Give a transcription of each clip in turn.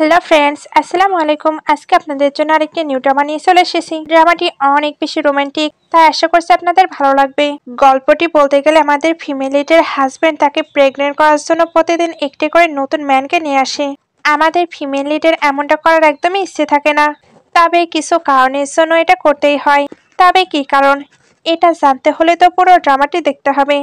Hello friends, আসসালামু আলাইকুম। আজকে আপনাদের জন্য আরেকটি নিউ ড্রামা নিয়ে চলে এসেছি। ড্রামাটি অনেক বেশি রোমান্টিক, তাই আশা করছি আপনাদের ভালো লাগবে। গল্পটি বলতে গেলে আমাদের ফিমেল লিডের হাজবেন্ড তাকে প্রেগনেন্ট করার জন্য প্রতিদিন একটি করে নতুন ম্যানকে নিয়ে আসে। আমাদের ফিমেল লিডের এমনটা করার একদমই ইচ্ছে থাকে না, তবে কিছু কারণের জন্য এটা করতেই হয়। তবে কি কারণ, এটা জানতে হলে তো পুরো ড্রামাটি দেখতে হবে।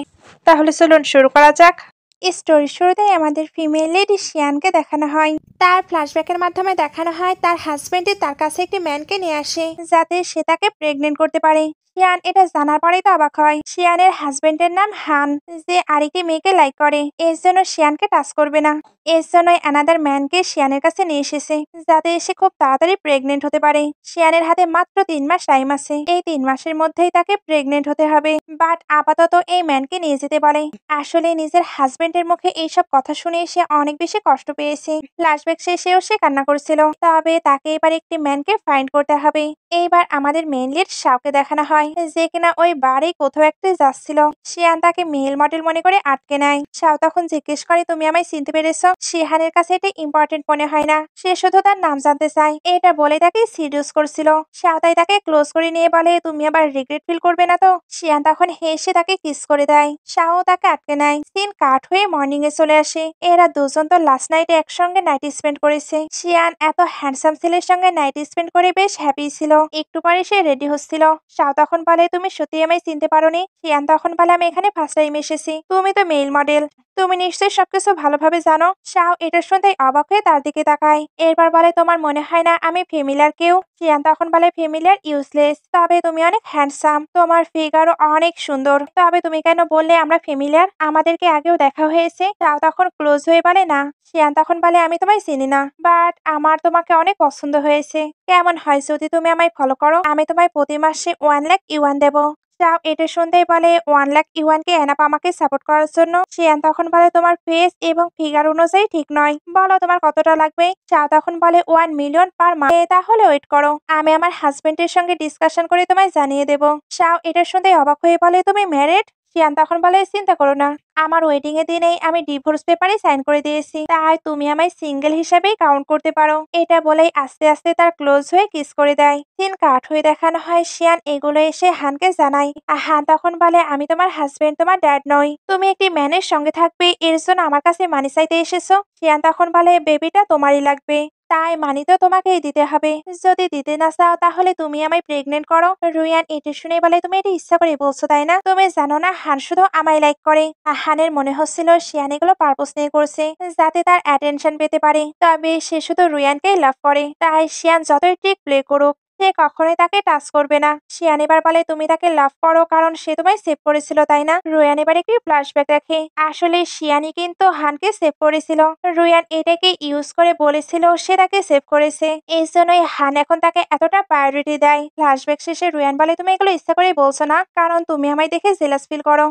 তাহলে চলুন শুরু করা যাক। স্টোরির শুরুতেই আমাদের ফিমেল লিড শিয়ানকে দেখানো হয়। তার ফ্ল্যাশব্যাকের মাধ্যমে দেখানো হয় তার হাজবেন্ডে তার কাছে একটি ম্যানকে নিয়ে আসে যাতে সে তাকে প্রেগনেন্ট করতে পারে। শিয়ান এটা জানার পরেই তো অবাক হয়। শিয়ানের হাজবেন্ডের নাম হান, যে আরেকটি মেয়েকে লাইক করে। এর জন্য শিয়ানকে টাচ করবে না। এর জন্যই অ্যানাদার ম্যানকে শিয়ানের কাছে নিয়ে এসেছে যাতে সে খুব তাড়াতাড়ি প্রেগনেন্ট হতে পারে। শিয়ানের হাতে মাত্র 3 মাস টাইম আছে। এই 3 মাসের মধ্যেই তাকে প্রেগনেন্ট হতে হবে। বাট আপাতত এই ম্যানকে নিয়ে যেতে বলে। আসলে নিজের হাজবেন্ডের মুখে এইসব কথা শুনে সে অনেক বেশি কষ্ট পেয়েছে। ফ্ল্যাশব্যাক শেষেও সে কান্না করছিল। তবে তাকে এবার একটি ম্যানকে ফাইন্ড করতে হবে। এইবার আমাদের মেইন লিড শাওকে দেখানো হয়, যে কিনা ওই বারে কোথাও একটা যাচ্ছিল। শিয়ান তাকে মেল মডেল মনে করে আটকে নেয়। শাও তখন জিজ্ঞেস করে, তুমি আমায় চিনতে পেরেছো? শিহানের কাছে এটা ইম্পর্টেন্ট মনে হয় না, সে শুধু তার নাম জানতে চায়। এটা বলে তাকে সিরিয়াস করছিল। শাও তাই তাকে ক্লোজ করে নিয়ে বলে, তুমি আবার রিগ্রেট ফিল করবে না তো? শিয়ান তখন হেসে তাকে কিস করে দেয়। শাও তাকে আটকে নেয়। সিন কাট হয়ে মর্নিং এ চলে আসে। এরা দুজন তো লাস্ট নাইটে একসঙ্গে নাইট স্পেন্ড করেছে। শিয়ান এত হ্যান্ডসাম ছেলের সঙ্গে নাইট স্পেন্ড করে বেশ হ্যাপি ছিল। একটু পরে সে রেডি হচ্ছিল। শাও তখন বলে, তুমি সত্যি আমায় চিনতে পারোনি? শিয়ান তখন বলে, আমি এখানে ফার্স্ট টাইম এসেছি, তুমি তো মেল মডেল, তুমি নিশ্চয়ই সবকিছু ভালোভাবে জানো। শাও এটা শুনতেই অবাক হয়ে তার দিকে তাকায়। এরপর বলে, তোমার মনে হয় না আমি ফেমিলার কেউ? শিয়ান তখন বলে, ফেমিলার ইউজলেস, তবে তুমি অনেক হ্যান্ডসাম, তোমার ফিগারও অনেক সুন্দর। তবে তুমি কেন বললে আমরা ফেমিলার? আমাদেরকে আগেও দেখা হয়েছে। শাও তখন ক্লোজ হয়ে বলে, না। শিয়ান তখন বলে, আমি তোমায় চিনি না, বাট আমার তোমাকে অনেক পছন্দ হয়েছে। কেমন হয় যদি তুমি আমায় ফলো করো? আমি তোমায় প্রতি মাসে 1 লাখ ইউয়ান দেবো। শাও এটা শুনতেই বলে, 1 লাখ ইউয়ানকে এনাফ আমাকে সাপোর্ট করার জন্য? শিয়ান তখন বলে, তোমার ফেস এবং ফিগার অনুযায়ী ঠিক নয়, বলো তোমার কতটা লাগবে? শাও তখন বলে, 1 মিলিয়ন পার মান্থ। তাহলে ওয়েট করো, আমি আমার হাজবেন্ডের সঙ্গে ডিসকাশন করে তোমায় জানিয়ে দেবো। শাও এটা শুনতেই অবাক হয়ে বলে, তুমি ম্যারিড? শিয়ান তখন বলে, চিন্তা করো না, আমার ওয়েডিং এর দিনেই আমি ডিভোর্স পেপারে সাইন করে দিয়েছি, তাই তুমি আমায় সিঙ্গেল হিসেবেই কাউন্ট করতে পারো। এটা বলেই আস্তে আস্তে তার ক্লোজ হয়ে কিস করে দেয়। সিন কাট হয়ে দেখানো হয় শিয়ান এগুলো এসে হানকে জানায়। আর হান তখন বলে, আমি তোমার হাজবেন্ড, তোমার ড্যাড নই। তুমি একটি ম্যানের সঙ্গে থাকবে, এর জন্য আমার কাছে মানি চাইতে এসেছো? শিয়ান তখন বলে, বেবিটা তোমারই লাগবে, তাই মানি তো তোমাকেই দিতে হবে। যদি দিতে না চাও তাহলে তুমি আমায় প্রেগনেন্ট করো। রুয়ান এটা শুনে বলে, তুমি এটা ইচ্ছা করে বলছো তাই না? তুমি জানো না হান শুধু আমায় লাইক করে। হানের মনে হচ্ছিল শিয়ান এগুলো পারপোজ নিয়ে করছে যাতে তার অ্যাটেনশন পেতে পারে। তবে সে শুধু রুয়ানকেই লাভ করে, তাই শিয়ান যতই ট্রিক প্লে করুক সে কখনোই তাকে টাচ করবে না। শিয়ান এবার বলে, তুমি তাকে লাভ করো কারণ সে তোমায় সেভ করেছিল তাই না? রুয়ান এবার একটি ফ্ল্যাশব্যাক দেখে। আসলে শিয়ানই কিন্তু হানকে সেভ করেছিল। রুয়ান এটাকে ইউজ করে বলেছিল সে তাকে সেভ করেছে, এই জন্যই হান এখন তাকে এতটা প্রায়োরিটি দেয়। ফ্ল্যাশব্যাক শেষে রুয়ান বলে, তুমি এগুলো ইচ্ছা করে বলছো না, কারণ তুমি আমায় দেখে জেলাস ফিল করো।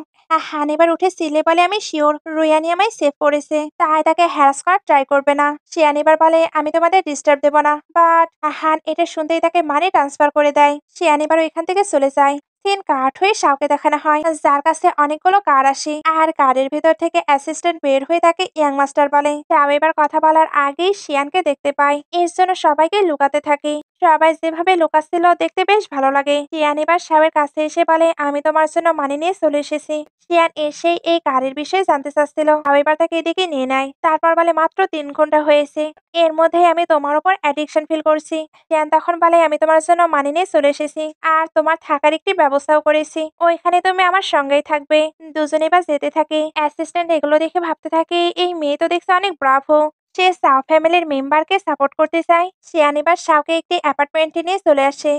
হান এবার উঠে সিলে বলে, আমি শিওর রুয়ানই আমায় সেভ করেছে, তাই তাকে হ্যারাস করার ট্রাই করবে না। শিয়ান এবার বলে, আমি তোমাদের ডিস্টার্ব দেবো না। বাট হান এটা শুনতেই তাকে মানি ট্রান্সফার করে দেয়। শিয়ান এবার ওইখান থেকে চলে যায়। সিন কাট হয়ে শাওকে দেখানো হয়, যার কাছে অনেকগুলো কার আসে। আর কারের ভেতর থেকে অ্যাসিস্ট্যান্ট বের হয়ে তাকে ইয়াং মাস্টার বলে। শাও এবার কথা বলার আগেই শিয়ানকে দেখতে পায়, এর জন্য সবাইকে লুকাতে থাকে। সবাই যেভাবে লুকাচ্ছিল দেখতে বেশ ভালো লাগে। শিয়ান এবার শাওয়ের কাছে এসে বলে, আমি তোমার জন্য মানি নিয়ে চলে এসেছি। শিয়ান এসেই এই কারের বিষয়ে জানতে চাচ্ছিল। শাও এবার তাকে এদিকে নিয়ে নেয়। তারপর বলে, মাত্র 3 ঘন্টা হয়েছে, এর মধ্যে আমি তোমার উপর অ্যাডিকশন ফিল করছি। শিয়ান তখন বলে, আমি তোমার জন্য মানি নিয়ে চলে এসেছি, আর তোমার থাকার একটি ব্যবস্থাও করেছি, ওইখানে তুমি আমার সঙ্গেই থাকবে। দুজনে বা যেতে থাকে। অ্যাসিস্ট্যান্ট এগুলো দেখে ভাবতে থাকে, এই মেয়ে তো দেখছে অনেক ব্রাভো, সে শাও ফ্যামিলির মেম্বারকে সাপোর্ট করতে চায়। শিয়ান এবার শাওকে একটি অ্যাপার্টমেন্টে নিয়ে চলে আসে।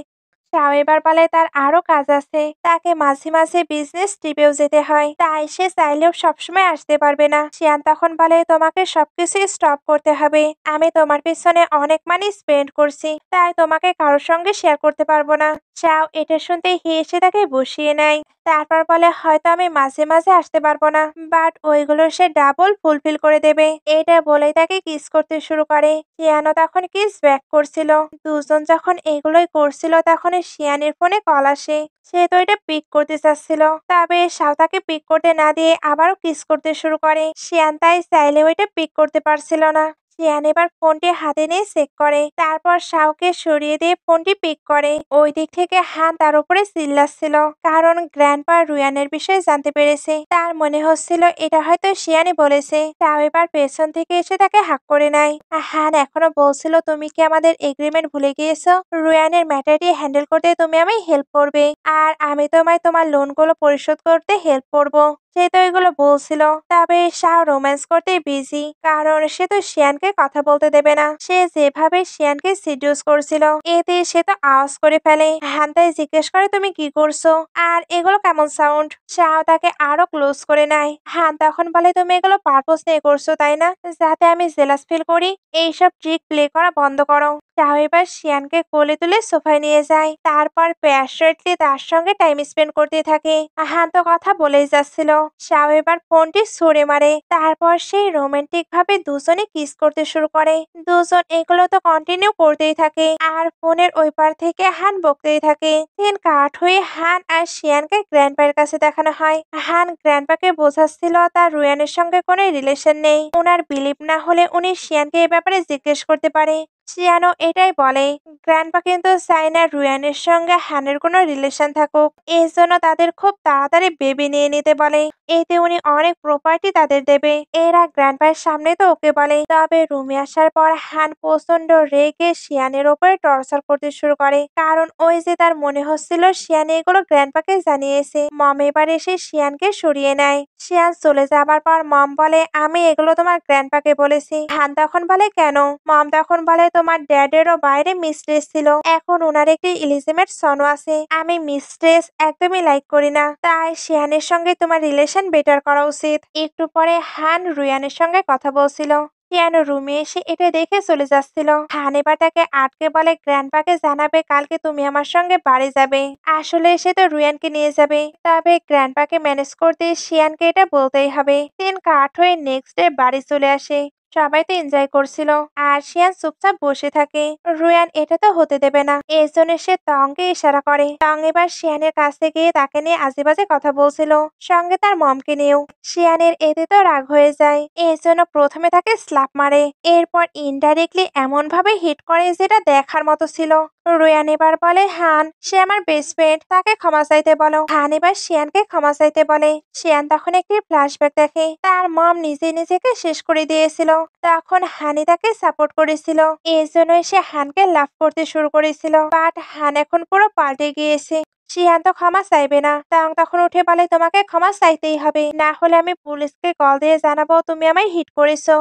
শাও এবার বলে তার আরো কাজ আছে, তাকে মাঝে মাঝে বিজনেস ট্রিপেও যেতে হয়, তাই সে চাইলেও সবসময় আসতে পারবে না। শিয়ান তখন বলে, তোমাকে সবকিছু স্টপ করতে হবে, আমি তোমার পিছনে অনেক মানি স্পেন্ড করছি, তাই তোমাকে কারোর সঙ্গে শেয়ার করতে পারবো না। শাও এটা শুনতে হেসে তাকে বসিয়ে নেয়। তারপর বলে, হয়তো আমি মাঝে মাঝে আসতে পারবো না, বাট ওইগুলো সে ডাবল ফুলফিল করে দেবে। এটা বলেই তাকে কিস করতে শুরু করে। শিয়ানও তখন কিস ব্যাক করছিল। দুজন যখন এগুলোই করছিল তখন শিয়ানের ফোনে কল আসে। সে তো এটা পিক করতে চাচ্ছিল, তবে শাও তাকে পিক করতে না দিয়ে আবারও কিস করতে শুরু করে। শিয়ান তাই চাইলেও এটা পিক করতে পারছিল না। শিয়ান এবার ফোনটি হাতে নিয়ে চেক করে, তারপর শাওকে সরিয়ে দিয়ে ফোনটি পিক করে। ওই দিক থেকে হান তার উপরে চিল্লাচ্ছিল, কারণ গ্র্যান্ডপা রুয়ানের বিষয়ে জানতে পেরেছে। তার মনে হচ্ছিল এটা হয়তো শিয়ানই বলেছে। তাও এবার পেছন থেকে এসে তাকে হাক করে নেয়। হান এখনো বলছিল, তুমি কি আমাদের এগ্রিমেন্ট ভুলে গিয়েছো? রুয়ানের ম্যাটারটি হ্যান্ডেল করতে তুমি আমায় হেল্প করবে, আর আমি তোমায় তোমার লোনগুলো পরিশোধ করতে হেল্প করব। সে তো এগুলো বলছিল, তবে শাহ রোম্যান্স করতে বিজি, কারণ সে তো শিয়ানকে কথা বলতে দেবে না। সে যেভাবে শিয়ানকে সিডিউস করছিল, এতে সে তো আওয়াজ করে ফেলে। হান্তাই জিজ্ঞেস করে, তুমি কি করছো আর এগুলো কেমন সাউন্ড? শাহ তাকে আরো ক্লোজ করে নেয়। হান তখন বলে, তুমি এগুলো পারপোজ নিয়ে করছো তাই না, যাতে আমি জেলাস ফিল করি? এইসব ট্রিক প্লে করা বন্ধ করো। শাহ এবার শিয়ানকে কোলে তুলে সোফায় নিয়ে যায়, তারপর প্যাশনেটলি তার সঙ্গে টাইম স্পেন্ড করতে থাকে। হান তো কথা বলেই যাচ্ছিল। শাও এবার ফোনটি ছুঁড়ে মারে, তারপর সেই রোমান্টিক ভাবে দুজনে কিস করতে শুরু করে। দুজন এগুলো তো কন্টিনিউ করতেই থাকে, আর ফোনের ওই পার থেকে হান বকতেই থাকে। দিন কাট হয়ে হান আর শিয়ানকে গ্র্যান্ডপার কাছে দেখানো হয়। হান গ্র্যান্ডপাকে বোঝাচ্ছিল তার রুয়ানের সঙ্গে কোনো রিলেশন নেই। ওনার বিলিভ না হলে উনি শিয়ানকে এ ব্যাপারে জিজ্ঞেস করতে পারে। শিয়ানও এটাই বলে। গ্র্যান্ডপা কিন্তু চায় না রুয়ানের সঙ্গে হানের কোনো রিলেশন থাকুক, এর জন্য তাদের খুব তাড়াতাড়ি বেবি নিয়ে নিতে বলে। এতে উনি অনেক প্রপার্টি তাদের দেবে। এরা গ্র্যান্ডপার সামনে তো ওকে বলে। তবে রুমে আসার পর হান প্রচন্ড রেগে শিয়ানের ওপরে টর্চার করতে শুরু করে, কারণ ওই যে তার মনে হচ্ছিল শিয়ান এগুলো গ্র্যান্ডপাকে জানিয়েছে। মম এবার এসে শিয়ানকে সরিয়ে নেয়। শিয়ান চলে যাবার পর মম বলে, আমি এগুলো তোমার গ্র্যান্ডপাকে বলেছি। হান তখন বলে, কেন? মম তখন বলে, তোমার ড্যাডেরও বাইরে মিস্ট্রেস ছিল, এখন ওনার একটি ইলিজিমেট সনও আছে। আমি মিস্ট্রেস একদমই লাইক করি না, তাই শিয়ানের সঙ্গে তোমার রিলেশন বেটার করা উচিত। একটু পরে হান রুয়ানের সঙ্গে কথা বলছিল। শিয়ান রুমে এসে এটা দেখে চলে যাচ্ছিল। হান এবার তাকে আটকে বলে, গ্র্যান্ডপাকে জানাবে কালকে তুমি আমার সঙ্গে বাড়ি যাবে। আসলে সে তো রুয়ানকে নিয়ে যাবে, তবে গ্র্যান্ডপাকে ম্যানেজ করতে শিয়ানকে এটা বলতেই হবে। দিন কাট হয়ে নেক্সট ডে বাড়ি চলে আসে। সবাই তো এনজয় করছিল, আর শিয়ান চুপচাপ বসে থাকে। রুয়ান এটা তো হতে দেবে না, এর জন্য সে টংকে ইশারা করে। টং এবার শিয়ানের কাছে গিয়ে তাকে নিয়ে আজেবাজে কথা বলছিল, সঙ্গে তার মমকে নিয়েও। শিয়ানের এতে তো রাগ হয়ে যায়, এর জন্য প্রথমে তাকে স্ল্যাপ মারে, এরপর ইনডাইরেক্টলি এমন ভাবে হিট করে যেটা দেখার মতো ছিল। রুয়ান এবার বলে, হান সে আমার বেস্ট ফ্রেন্ড, তাকে ক্ষমা চাইতে বলো। হান এবার শিয়ানকে ক্ষমা চাইতে বলে। শিয়ান তখন একটি ফ্ল্যাশব্যাক দেখে, তার মম নিজে নিজেকে শেষ করে দিয়েছিল, তখন হানি তাকে সাপোর্ট করেছিল। এই জন্যই সে হানকে লাভ করতে শুরু করেছিল। বাট হান এখন পুরো পাল্টে গিয়েছে। শিয়ান তো ক্ষমা চাইবে না, তখন উঠে বলে, তোমাকে ক্ষমা চাইতেই হবে, না হলে আমি পুলিশকে কল দিয়ে জানাবো তুমি আমায় হিট করেছো।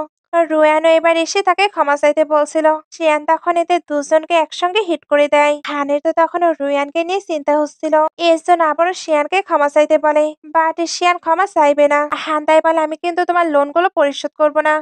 রুয়ানও এবার এসে তাকে ক্ষমা চাইতে বলছিল। শিয়ান তখন এদের দুজনকে একসঙ্গে হিট করে দেয়। হানের তো তখন রুয়ানকে নিয়ে চিন্তা হচ্ছিল, এর জন্য আবারও শিয়ানকে ক্ষমা চাইতে বলে। বাট শিয়ান ক্ষমা চাইবে না। হান তাই বলে, আমি কিন্তু তোমার লোনগুলো পরিশোধ করবো না।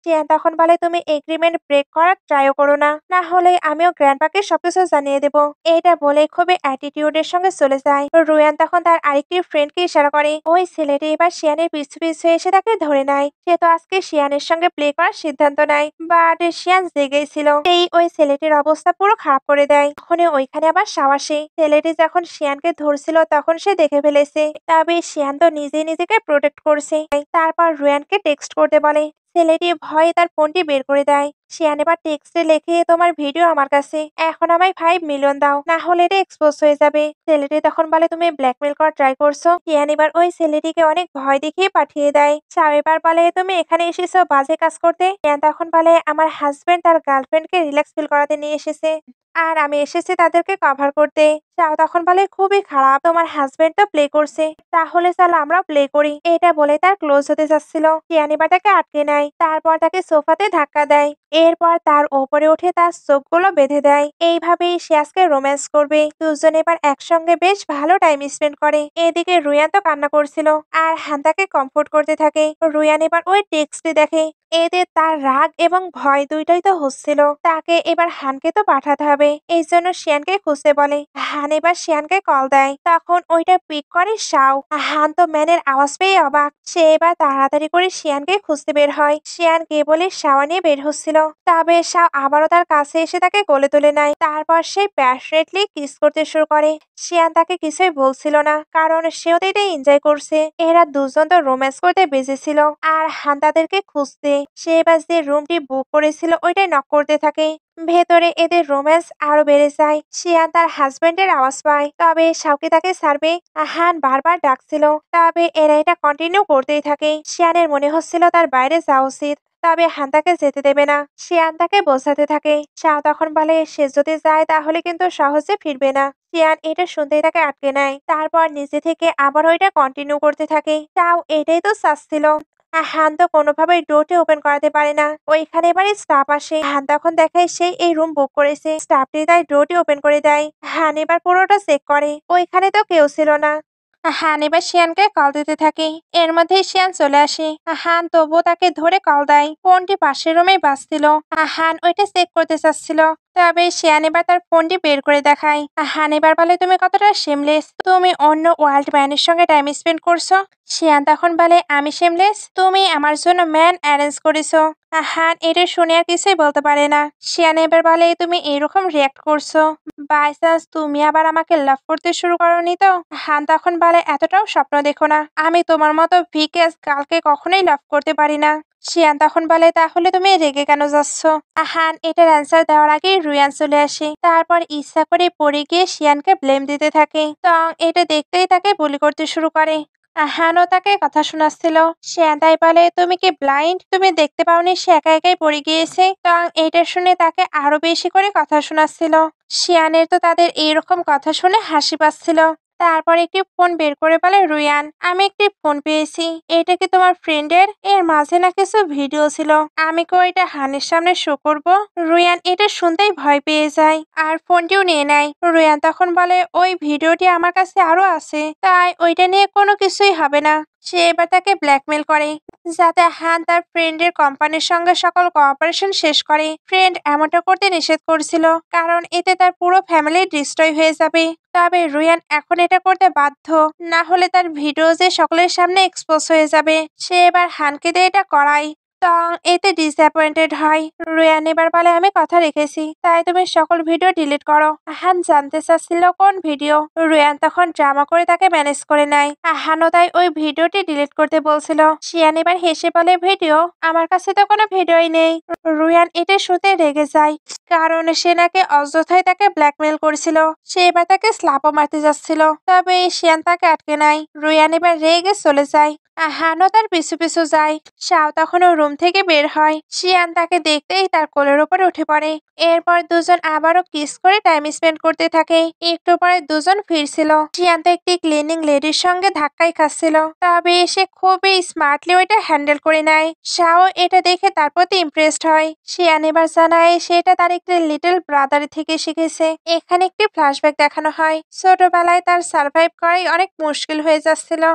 শিয়ান তখন বলে, তুমি এগ্রিমেন্ট ব্রেক করার ট্রাইও করো না, না হলে আমিও গ্র্যান্ডপাকে সবকিছু জানিয়ে দেবো। এটা বলে খুবই অ্যাটিটিউডের সঙ্গে চলে যায়। রুয়ান তখন তার আরেকটি ফ্রেন্ডকে ইশারা করে। ওই ছেলেটি এবার শিয়ানের পিছু পিছু এসে তাকে ধরে নেয়। সে তো আজকে শিয়ানের সঙ্গে প্লে করার সিদ্ধান্ত নেয়, বাট শিয়ান জেগেই ছিল। সেই ওই ছেলেটির অবস্থা পুরো খারাপ করে দেয়। তখন ওইখানে আবার সাবাসে ছেলেটি যখন শিয়ানকে ধরছিল তখন সে দেখে ফেলেছে, তবে শিয়ান তো নিজেই নিজেকে প্রোটেক্ট করছে। তারপর রুয়ানকে টেক্সট করতে বলে। ছেলেটি ভয়ে তার ফোনটি বের করে দেয়। শিয়ান এবার টেক্সটে লেখে, তোমার ভিডিও আমার কাছে, এখন আমায় 5 মিলিয়ন দাও, না হলে এটা এক্সপোজ হয়ে যাবে। ছেলেটি তখন বলে, তুমি ব্ল্যাকমেল করার ট্রাই করছো। শিয়ান এবার ওই ছেলেটিকে অনেক ভয় দেখিয়ে পাঠিয়ে দেয়। শাও এবার বলে, তুমি এখানে এসেছো বাজে কাজ করতে। শিয়ান তখন বলে, আমার হাজবেন্ড তার গার্লফ্রেন্ডকে রিল্যাক্স ফিল করাতে নিয়ে এসেছে, আর আমি এসেছি তাদেরকে কভার করতে। শাও তখন বলে, খুবই খারাপ, তোমার হাজবেন্ড তো প্লে করছে, তাহলে চলো আমরাও প্লে করি। এটা বলে তার ক্লোজ হতে যাচ্ছিল। শিয়ান এবার তাকে আটকে নেয়, তারপর তাকে সোফাতে ধাক্কা দেয়, এরপর তার ওপরে উঠে তার চোখগুলো বেঁধে দেয়। এইভাবেই সে আজকে রোম্যান্স করবে। দুজন এবার একসঙ্গে বেশ ভালো টাইম স্পেন্ড করে। এদিকে রুয়ান তো কান্না করছিল, আর হান তাকে কমফোর্ট করতে থাকে। রুয়ান এবার ওই টেক্সটটি দেখে, এতে তার রাগ এবং ভয় দুইটাই তো হচ্ছিল। তাকে এবার হানকে তো পাঠাতে হবে, এই জন্য শিয়ানকে খুঁজতে বলে। হান এবার শিয়ানকে কল দেয়, তখন ওইটা পিক করে শাও। হান তো ম্যানের আওয়াজ পেয়ে অবাক, সে এবার তাড়াতাড়ি করে শিয়ানকে খুঁজতে বের হয়। শিয়ান কেবলে শাওয়া নিয়ে বের হচ্ছিল, তবে শাও আবারও তার কাছে এসে তাকে কোলে তুলে নেয়। তারপর সে প্যাশনেটলি কিস করতে শুরু করে। শিয়ান তাকে কিছুই বলছিল না, কারণ সেও তো এটাই এনজয় করছে। এরা দুজন তো রোম্যান্স করতে বেজেছিল, আর হান তাদেরকে খুঁজতে। সে এবার যে রুমটি বুক করেছিল ওইটাই নক করতে থাকে। ভেতরে এদের রোম্যান্স আরো বেড়ে যায়। শিয়ান তার হাজবেন্ডের আওয়াজ পায়, তবে শাওকে তাকে ছাড়বে। হান বারবার ডাকছিল, তবে এরা এটা কন্টিনিউ করতেই থাকে। শিয়ানের মনে হচ্ছিল তার বাইরে যাওয়া উচিত, তবে হান তাকে যেতে দেবে না। শিয়ান তাকে বোঝাতে থাকে। শাও তখন বলে সে যদি যায় তাহলে কিন্তু সহজে ফিরবে না। শিয়ান এটা শুনতেই তাকে আটকে নেয়, তারপর নিজে থেকে আবার ওইটা কন্টিনিউ করতে থাকে। তাও এটাই তো চাচ্ছিল। হান তো কোনোভাবেই ডোরটি ওপেন করাতে পারে না। ওইখানে এবারে স্টাফ আসে। হান তখন দেখায় সে এই রুম বুক করেছে। স্টাফটি তাই ডোরটি ওপেন করে দেয়। হান এবার পুরোটা চেক করে, ওইখানে তো কেউ ছিল না। হান এবার শিয়ানকে কল দিতে থাকে। এর মধ্যেই শিয়ান চলে আসে। হান তবুও তাকে ধরে কল দেয়। ফোনটি পাশের রুমেই বাজছিল। হান ওইটা চেক করতে চাচ্ছিল, তবে শিয়ান এবার তার ফোনটি বের করে দেখায়। হান এবার বলে তুমি কতটা শেমলেস, তুমি অন্য ওয়ার্ল্ড ম্যানের সঙ্গে টাইম স্পেন্ড করছো। শিয়ান তখন বলে আমি শেমলেস, তুমি আমার জন্য ম্যান অ্যারেঞ্জ করেছো। হান এটা শুনে আর কিছুই বলতে পারে না। শিয়ান এবার বলে তুমি এরকম রিয়াক্ট করছো, বাই চান্স তুমি আবার আমাকে লাভ করতে শুরু করনি তো। হান তখন বলে এতটাও স্বপ্ন দেখো না, আমি তোমার মতো ভিকেস কালকে কখনোই লাভ করতে পারি না। শিয়ান তখন বলে তাহলে তুমি রেগে কেন যাচ্ছ। হান এটার অ্যান্সার দেওয়ার আগেই রুয়ান চলে আসে। তারপর ইচ্ছা করে পড়ে গিয়ে শিয়ানকে ব্লেম দিতে থাকে। টং এটা দেখতেই তাকে বুলি করতে শুরু করে। হানও তাকে কথা শোনাচ্ছিল। শিয়ান তাই বলে তুমি কি ব্লাইন্ড, তুমি দেখতে পাওনি সে একা একাই পড়ে গিয়েছে। টং এটা শুনে তাকে আরো বেশি করে কথা শোনাচ্ছিল। শিয়ানের তো তাদের এইরকম কথা শুনে হাসি পাচ্ছিল। তারপর একটি ফোন বের করে বলে রুয়ান আমি একটি ফোন পেয়েছি, এটা কি তোমার ফ্রেন্ডের? এর মাঝে না কিছু ভিডিও ছিল, আমি কি এটা হানের সামনে শো করব? রুয়ান এটা শুনতেই ভয় পেয়ে যায় আর ফোনটিও নিয়ে নেয়। রুয়ান তখন বলে ওই ভিডিওটি আমার কাছে আরো আছে, তাই ওইটা নিয়ে কোনো কিছুই হবে না। সে এবার তাকে ব্ল্যাকমেল করে যাতে হান তার ফ্রেন্ডের কোম্পানির সঙ্গে সকল কোঅপারেশন শেষ করে। ফ্রেন্ড এমনটা করতে নিষেধ করছিল, কারণ এতে তার পুরো ফ্যামিলি ডিস্ট্রয় হয়ে যাবে। তবে রুয়ান এখন এটা করতে বাধ্য, না হলে তার ভিডিও যে সকলের সামনে এক্সপোজ হয়ে যাবে। সে এবার হানকে দিয়ে এটা করায়। টং এতে ডিসঅ্যাপয়েন্টেড হয়। রুয়ান এবার বলে আমি কথা রেখেছি, তাই তুমি সকল ভিডিও ডিলিট করো। হান জানতে চাচ্ছিল কোন ভিডিও। রুয়ান তখন ড্রামা করে তাকে ম্যানেজ করে নেয়। হানও তাই ওই ভিডিওটি ডিলিট করতে বলছিল। শিয়ান এবার হেসে বলে ভিডিও, আমার কাছে তো কোনো ভিডিওই নেই। রুয়ান এটা শুনতে রেগে যায়, কারণ সে নাকি অযথাই তাকে ব্ল্যাকমেল করছিল। সে এবার তাকে স্লাপও মারতে যাচ্ছিল, তবে শিয়ান তাকে আটকে নেয়। রুয়ান এবার রেগে চলে যায়। হানও তার পিছু পিছু যায়। শাও তখনও রুম থেকে বের হয়। শিয়ান তাকে দেখতেই তার কোলের উপরে উঠে পড়ে। এরপর দুজন আবারও কিস করে টাইম স্পেন্ড করতে থাকে। একটু পরে দুজন ফিরছিল। শিয়ান তো একটি ক্লিনিং লেডির সঙ্গে ধাক্কাই খাচ্ছিল, তবে সে খুবই স্মার্টলি ওইটা হ্যান্ডেল করে নেয়। শাও এটা দেখে তার প্রতি ইমপ্রেসড হয়। শিয়ান এবার জানায় সেটা তার একটি লিটল ব্রাদার থেকে শিখেছে। এখানে একটি ফ্ল্যাশব্যাক দেখানো হয়, ছোটবেলায় তার সার্ভাইভ করাই অনেক মুশকিল হয়ে যাচ্ছিল।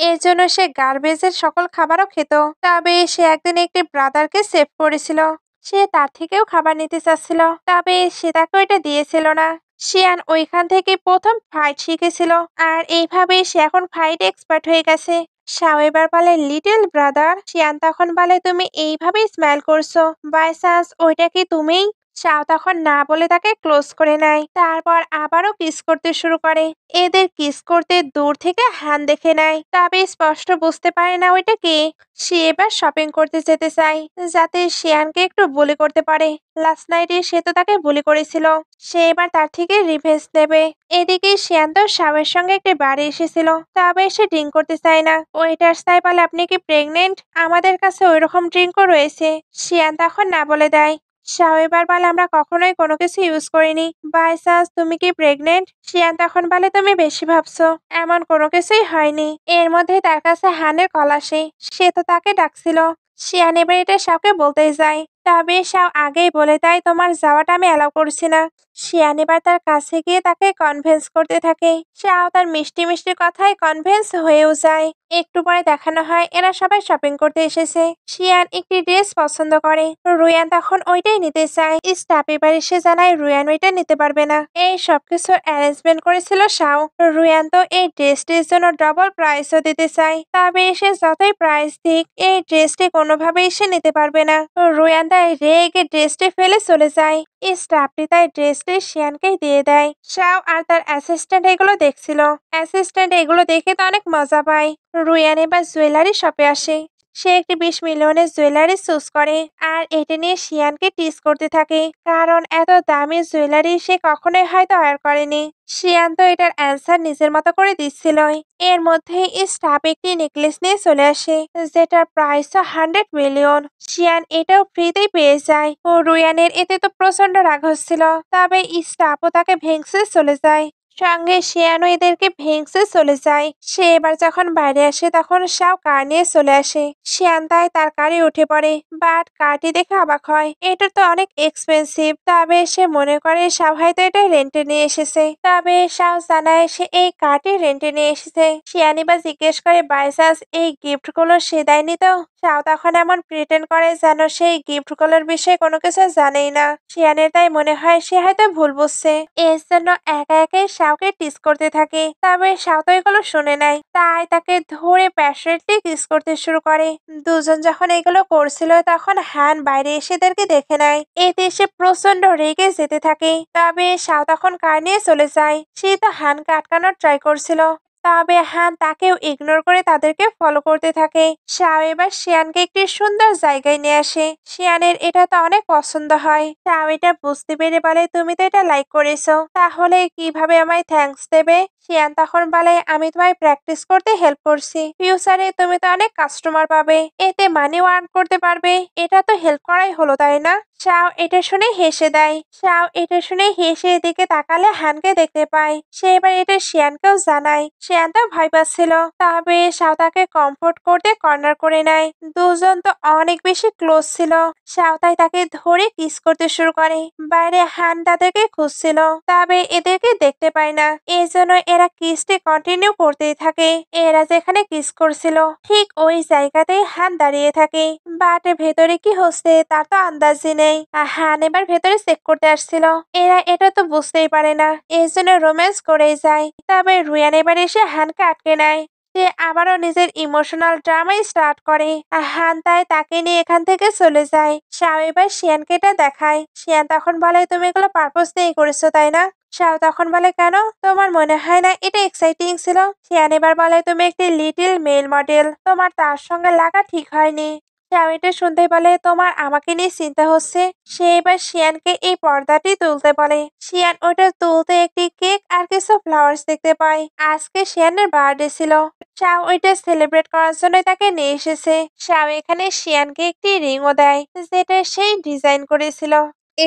এর জন্য সে গার্বেজের সকল খাবারও খেত। তবে সে একদিন একটি ব্রাদারকে সেভ করেছিল। সে তার থেকেও খাবার নিতে চাচ্ছিল, তবে সে তাকে ওইটা দিয়েছিল না। শিয়ান ওইখান থেকে প্রথম ফাইট শিখেছিল, আর এইভাবেই সে এখন ফাইট এক্সপার্ট হয়ে গেছে। শাও এবার বলে লিটল ব্রাদার। শিয়ান তখন বলে তুমি এইভাবেই স্মাইল করছো, বাই চান্স ওইটা কি তুমিই? শাও তখন না বলে তাকে ক্লোজ করে নেয়। তারপর আবারও কিস করতে শুরু করে। এদের কিস করতে দূর থেকে হান দেখে নেয়, তবে স্পষ্ট বুঝতে পারে না ওইটা কে। সে এবার শপিং করতে যেতে চায়, যাতে শিয়ানকে একটু বুলি করতে পারে। লাস্ট নাইটে সে তো তাকে বুলি করেছিল, সে এবার তার থেকে রিভেঞ্জ নেবে। এদিকে শিয়ান তো শাওয়ের সঙ্গে একটি বাড়ি এসেছিল, তবে সে ড্রিঙ্ক করতে চায় না। ওয়েটার তাই বলে আপনি কি প্রেগনেন্ট? আমাদের কাছে ওইরকম ড্রিঙ্কও রয়েছে। শিয়ান তখন না বলে দেয়। শাও এবার বলে আমরা কখনোই কোনো কিছু ইউজ করিনি, বাই চান্স তুমি কি প্রেগনেন্ট? শিয়ান তখন বলে তুমি বেশি ভাবছো, এমন কোনো কিছুই হয়নি। এর মধ্যে তার কাছে হানের কল আসে, সে তো তাকে ডাকছিল। শিয়ান এবার এটা শাওকে বলতেই যায়, তবে শাও আগেই বলে দেয় তোমার যাওয়াটা আমি অ্যালাউ করছি না। শিয়ান এবার তার কাছে গিয়ে তাকে কনভিন্স করতে থাকে। শাও তার মিষ্টি মিষ্টি কথায় কনভিন্স হয়েও যায়। একটু পরে দেখানো হয় এরা সবাই শপিং করতে এসেছে। শিয়ান একটি ড্রেস পছন্দ করে, রুয়ান তখন ওইটাই নিতে চায়। স্টাফ এবার এসে জানায় রুয়ান ওইটা নিতে পারবে না। এই সবকিছু অ্যারেঞ্জমেন্ট করেছিল শাও। রুয়ান তো এই ড্রেসটির জন্য ডবল প্রাইসও দিতে চায়, তবে সে যতই প্রাইস দিক এই ড্রেসটি কোনোভাবেই সে নিতে পারবে না। রুয়ান তাই রেগে ড্রেসটি ফেলে চলে যায়। স্টাফটি তাই ড্রেসটি শিয়ানকেই দিয়ে দেয়। শাও আর তার অ্যাসিস্ট্যান্ট এগুলো দেখছিল। অ্যাসিস্ট্যান্ট এগুলো দেখে তো অনেক মজা পায়। রুয়ান এবার জুয়েলারি শপে আসে। সে একটি 20 মিলিয়নের জুয়েলারি চুজ করে আর এটা নিয়ে শিয়ানকে টিজ করতে থাকে, কারণ এত দামি জুয়েলারি সে কখনোই হয়তো অর্ডার করেনি। শিয়ান তো এটার অ্যান্সার নিজের মতো করে দিচ্ছিলই। এর মধ্যেই স্টাফ একটি নেকলেস নিয়ে চলে আসে, যেটার প্রাইস 100 মিলিয়ন। শিয়ান এটাও ফ্রিতেই পেয়ে যায়। ও রুয়ানের এতে তো প্রচন্ড রাগ হচ্ছিল, তবে স্টাফও তাকে ভেঙছে চলে যায়। সঙ্গে শিয়ানও এদেরকে ভেঙছে চলে যায়। সে এবার যখন বাইরে আসে তখন শাও কার নিয়ে চলে আসে। শিয়ান তাই তার কারে উঠে পড়ে, বাট কারটি দেখে অবাক হয়, এটা তো অনেক এক্সপেন্সিভ। তবে সে মনে করে শাও হয়তো এটা রেন্টে নিয়ে এসেছে। তবে শাও জানায় সে এই কারটি রেন্টে নিয়ে এসেছে। শিয়ানি বা জিজ্ঞেস করে বাই চান্স এই গিফট গুলো সে দেয়নি তো। শাও তখন এমন প্রিটেন্ড করে যেন সেই গিফট গুলোর বিষয়ে কোনো কিছু জানেই না। শিয়ানের তাই মনে হয় সে হয়তো ভুল বুঝছে। এর জন্য একা একাই শাওকে টিস করতে থাকে। তবে শাও তো এগুলো শুনে নাই, তাই তাকে ধরে প্যাশনেটলি কিস করতে শুরু করে। দুজন যখন এগুলো করছিল তখন হান বাইরে এসে এদেরকে দেখে নেয়। এতে সে প্রচন্ড রেগে যেতে থাকে। তবে শাও তখন কার নিয়ে চলে যায়। সে তো হানকে আটকানোর ট্রাই করছিল, তবে হান তাকেও ইগনোর করে তাদেরকে ফলো করতে থাকে। শাও এবার শিয়ানকে একটি সুন্দর জায়গায় নিয়ে আসে। শিয়ানের এটা তো অনেক পছন্দ হয়। শাও এটা বুঝতে পেরে বলে তুমি তো এটা লাইক করেছো, তাহলে কিভাবে আমায় থ্যাঙ্কস দেবে? শিয়ান তখন বলে আমি তোমায় প্র্যাকটিস করতে হেল্প করছি, ফিউচারে তুমি তো অনেক কাস্টমার পাবে, এতে মানিও আর্ন করতে পারবে, এটা তো হেল্প করাই হলো তাই না? শাও এটা শুনে হেসে দেয়। শাও এটা শুনে হেসে এদিকে তাকালে হানকে দেখতে পায়। সে এবার এটা শিয়ানকেও জানায়। শিয়ান তো ভয় পাচ্ছিল, তবে শাও তাকে কমফোর্ট করতে কর্নার করে নেয়। দুজন তো অনেক বেশি ক্লোজ ছিল। শাও তাই তাকে ধরে কিস করতে শুরু করে। বাইরে হান তাদেরকে খুঁজছিল, তবে এদেরকে দেখতে পায় না। এই জন্য এরা কিসটি কন্টিনিউ করতেই থাকে। এরা যেখানে কিস করছিল ঠিক ওই জায়গাতেই হান দাঁড়িয়ে থাকে, বাট ভেতরে কি হচ্ছে তার তো আন্দাজই নেই। হান এবার ভেতরে চেক করতে আসছিল। এরা এটা তো বুঝতেই পারে না, এই জন্য রোম্যান্স করেই যায়। তবে রুয়ান এবার এসে হানকে আটকে নেয়। সে আবারও নিজের ইমোশনাল ড্রামাই স্টার্ট করে। হান তাই তাকে নিয়ে এখান থেকে চলে যায়। শাও এবার শিয়ানকে এটা দেখায়। শিয়ান তখন বলে তুমি এগুলো পারপোজ নিয়েই করেছো তাই না? শাও তখন বলে কেন, তোমার মনে হয় না এটা এক্সাইটিং ছিল? শিয়ান এবার বলে তুমি একটি লিটল মেল মডেল, তোমার তার সঙ্গে লাগা ঠিক হয়নি। শাও এটা শুনতে বলে তোমার আমাকে নিয়ে চিন্তা হচ্ছে। সে এবার শিয়ানকে এই পর্দাটি তুলতে বলে। শিয়ান ওটা তুলতে একটি কেক আর কিছু ফ্লাওয়ার্স দেখতে পায়। আজকে শিয়ানের বার্থডে ছিল। শাও ওইটা সেলিব্রেট করার জন্য তাকে নিয়ে এসেছে। শাও এখানে শিয়ানকে একটি রিংও দেয়, যেটা সেই ডিজাইন করেছিল।